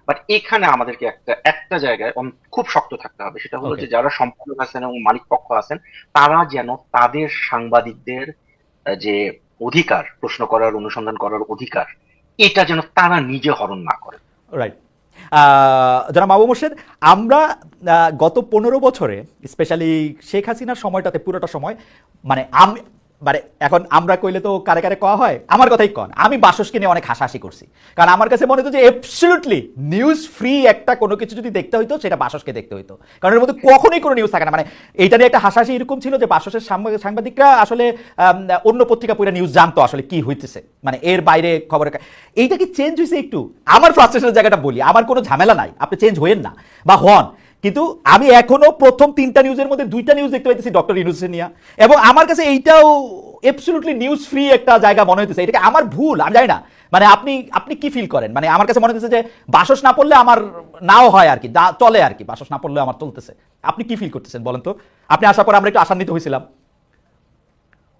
বাট এখানে আমাদেরকে একটা একটা জায়গায় খুব শক্ত থাকতে হবে, সেটা হলো যে যারা সম্পাদক আছেন এবং মালিক পক্ষ আছেন, তারা যেন তাদের সাংবাদিকদের যে অধিকার, প্রশ্ন করার, অনুসন্ধান করার অধিকার, এটা যেন তারা নিজে হরণ না করে। রাইট। যারা মাহবুব মোর্শেদ, আমরা গত 15 বছরে স্পেশালি শেখ হাসিনার সময়টাতে পুরোটা সময় মানে মানে এখন আমরা কইলে তো কারে কারে কওয়া হয়, আমার কথাই কন, আমি বাসসকে নিয়ে অনেক হাসাহাসি করছি। কারণ আমার কাছে মনে হতো যে অ্যাবসলিউটলি নিউজ ফ্রি একটা কোনো কিছু যদি দেখতে হইতো সেটা বাসসকে দেখতে হইতো, কারণ এর মধ্যে কখনোই কোনো নিউজ থাকে না। মানে এইটা নিয়ে একটা হাসাহাসি এরকম ছিল যে বাসসের সাংবাদিকরা আসলে অন্য পত্রিকা পড়ে নিউজ জানতো আসলে কি হইতেছে, মানে এর বাইরে খবরের। এইটা কি চেঞ্জ হয়েছে একটু? আমার ফ্রাস্ট্রেশনের জায়গাটা বলি, আমার কোনো ঝামেলা নাই, আপনি চেঞ্জ হইেন না বা হন, কিন্তু আমি এখনো প্রথম 3টা নিউজের মধ্যে 2টা নিউজ দেখতে পাইতেছি ডক্টর ইউনূসকে নিয়ে, এবং আমার কাছে এইটাও অ্যাবসলিউটলি নিউজ ফ্রি একটা জায়গা মনে হইতেছে। এটাকে আমার ভুল আমি জানি না, মানে আপনি কি ফিল করেন? মানে আমার কাছে মনে হচ্ছে যে বাসস না পড়লে আমার নাও হয় আর কি, চলে আর কি, বাসস না পড়লে আমার চলতেছে। আপনি কি ফিল করতেছেন বলেন তো? আপনি আসার পর আমরা একটু আশান্বিত হয়েছিলাম।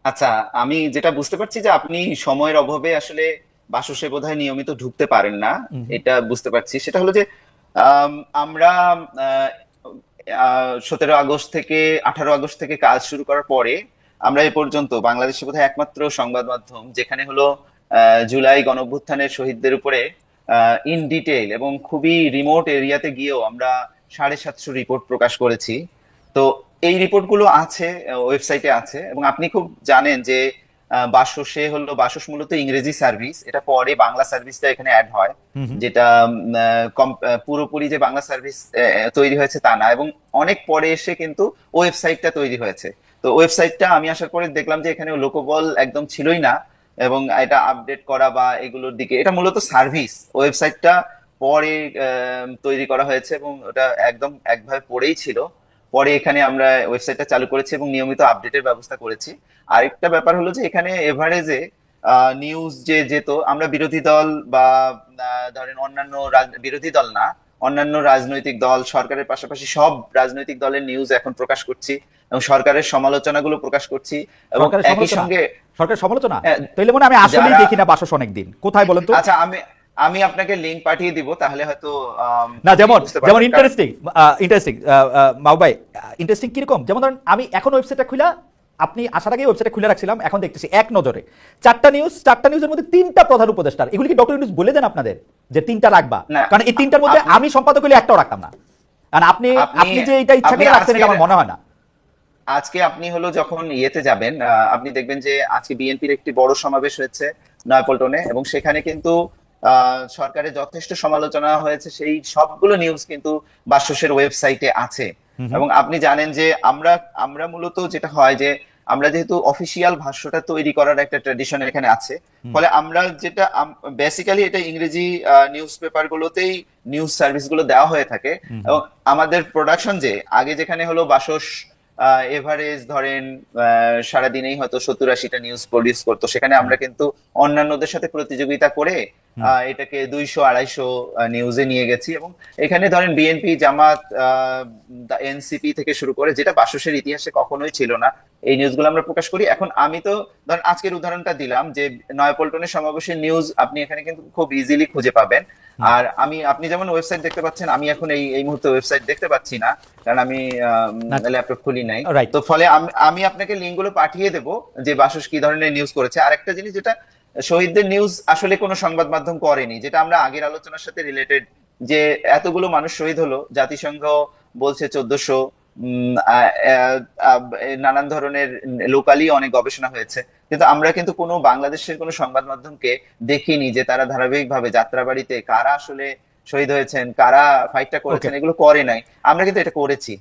আচ্ছা, আমি যেটা বুঝতে পারছি যে আপনি সময়ের অভাবে আসলে বাসসে বোধহয় নিয়মিত ঢুকতে পারেন না, এটা বুঝতে পারছি। সেটা হলো যে আমরা 17 আগস্ট থেকে 18 আগস্ট থেকে কাজ শুরু করার পরে আমরা এ পর্যন্ত বাংলাদেশে বোধহয় একমাত্র সংবাদ মাধ্যম যেখানে হলো জুলাই গণঅভ্যুত্থানের শহীদদের উপরে ইন ডিটেইল এবং খুবই রিমোট এরিয়াতে গিয়েও আমরা 750 রিপোর্ট প্রকাশ করেছি। তো এই রিপোর্টগুলো আছে, ওয়েবসাইটে আছে, এবং আপনি খুব জানেন যে বাসসে হলো, বাসস মূলত ইংরেজি সার্ভিস, এটা পরে বাংলা সার্ভিসটা এখানে অ্যাড হয়, যেটা পুরোপুরি যে বাংলা সার্ভিস তৈরি হয়েছে তা না, এবং অনেক পরে এসে কিন্তু ওয়েবসাইটটা তৈরি হয়েছে। তো ওয়েবসাইটটা আমি আসার পরে দেখলাম যে এখানে লোকবল একদম ছিলই না, এবং এটা আপডেট করা বা এগুলোর দিকে, এটা মূলত সার্ভিস, ওয়েবসাইটটা পরে তৈরি করা হয়েছে এবং ওটা একদম একভাবে পড়েই ছিল। পরে এখানে আমরা ওয়েবসাইটটা চালু করেছি এবং নিয়মিত আপডেটের ব্যবস্থা করেছি। আরেকটা ব্যাপার হলো যে এখানে এভারেজে নিউজ যে যেত, আমরা বিরোধী দল বা ধরেন অন্যান্য বিরোধী দল না, অন্যান্য রাজনৈতিক দল, সরকারের পাশাপাশি সব রাজনৈতিক দলের নিউজ এখন প্রকাশ করছি এবং সরকারের সমালোচনাগুলো প্রকাশ করছি, এবং সরকারের একই সমালোচনা, সঙ্গে সরকারের সমালোচনা হ্যাঁ, তাইলে মনে হয় আমি আসলেই যারা, দেখি না বাসস অনেকদিন। কোথায় বলেন তো? আচ্ছা আমি আমি আপনাকে লিংক পাঠিয়ে দিব, তাহলে হয়তো না, আপনি যেমন বুঝতে যেমন পারবেন। ইন্টারেস্টিং ইন্টারেস্টিং মাও ভাই, ইন্টারেস্টিং কিরকম, যেমন ধরেন আমি এখন ওয়েবসাইটটা খুলা, আপনি আসার আগে ওয়েবসাইটটা খুলে রাখছিলাম, এখন দেখতেছি এক নজরে চারটা নিউজের মধ্যে তিনটা প্রধান উপদেষ্টার। এগুলি কি ডক্টর ইউনূস বলে দেন আপনাদের যে তিনটা রাখবা? না, কারণ এই তিনটার মধ্যে আমি সম্পাদক হলে একটাও রাখতাম না। কারণ আপনি আপনি যে এটা ইচ্ছা করে রাখছেন এটা আমার মনে হয় না। আজকে আপনি হলো যখন ইয়েতে যাবেন, আপনি দেখবেন যে আজকে বিএনপির একটি বড় সমাবেশ হয়েছে নয়াপল্টনে, এবং সেখানে কিন্তু সরকারের যথেষ্ট সমালোচনা হয়েছে, সেই সবগুলো নিউজ কিন্তু বাসসের ওয়েবসাইটে আছে। এবং আপনি জানেন যে আমরা আমরা মূলত যেটা হয় যে আমরা যেহেতু অফিসিয়াল ভাষ্যটা তৈরি করার একটা ট্র্যাডিশন এখানে আছে, ফলে আমরা যেটা বেসিক্যালি এটা ইংরেজি নিউজ পেপার গুলোতেই নিউজ সার্ভিস গুলো দেওয়া হয়ে থাকে, এবং আমাদের প্রোডাকশন যে আগে যেখানে হলো বাসস এভারেজ ধরেন সারাদিনেই হয়তো 70-80টা নিউজ প্রডিউস করতো, সেখানে আমরা কিন্তু অন্যান্যদের সাথে প্রতিযোগিতা করে এটাকে 200-250 নিউজে নিয়ে গেছি। এবং এখানে ধরেন বিএনপি, জামাত, এনসিপি থেকে শুরু করে, যেটা বাসসের ইতিহাসে কখনোই ছিল না, এই নিউজগুলো আমরা প্রকাশ করি। এখন আমি তো ধরেন আজকের উদাহরণটা দিলাম যে নয়াপল্টনের সমাবেশের নিউজ আপনি এখানে কিন্তু খুব ইজিলি খুঁজে পাবেন। আর আপনি যেমন ওয়েবসাইট দেখতে পাচ্ছেন, আমি এখন এই মুহূর্তে ওয়েবসাইট দেখতে পাচ্ছি না, কারণ আমি ল্যাপটপ খুলি নাই। Right. তো ফলে আমি আপনাকে লিঙ্ক গুলো পাঠিয়ে দেবো যে বাসস কি ধরনের নিউজ করেছে। আর একটা জিনিস, যেটা শহীদদের নিউজ আসলে কোনো সংবাদ মাধ্যম করেনি, যেটা আমরা আগের আলোচনার সাথে রিলেটেড, যে এতগুলো মানুষ শহীদ হলো, জাতিসংঘ বলছে 1400, নানান ধরনের লোকালি অনেক গবেষণা হয়েছে, কিন্তু আমরা কিন্তু কোনো বাংলাদেশের কোনো সংবাদ মাধ্যমকে দেখিনি যে তারা ধারাবাহিকভাবে যাত্রাবাড়িতে কারা আসলে শহীদ হয়েছেন, কারা ফাইটটা করেছেন, এগুলো করে নাই। আমরা কিন্তু এটা করেছি।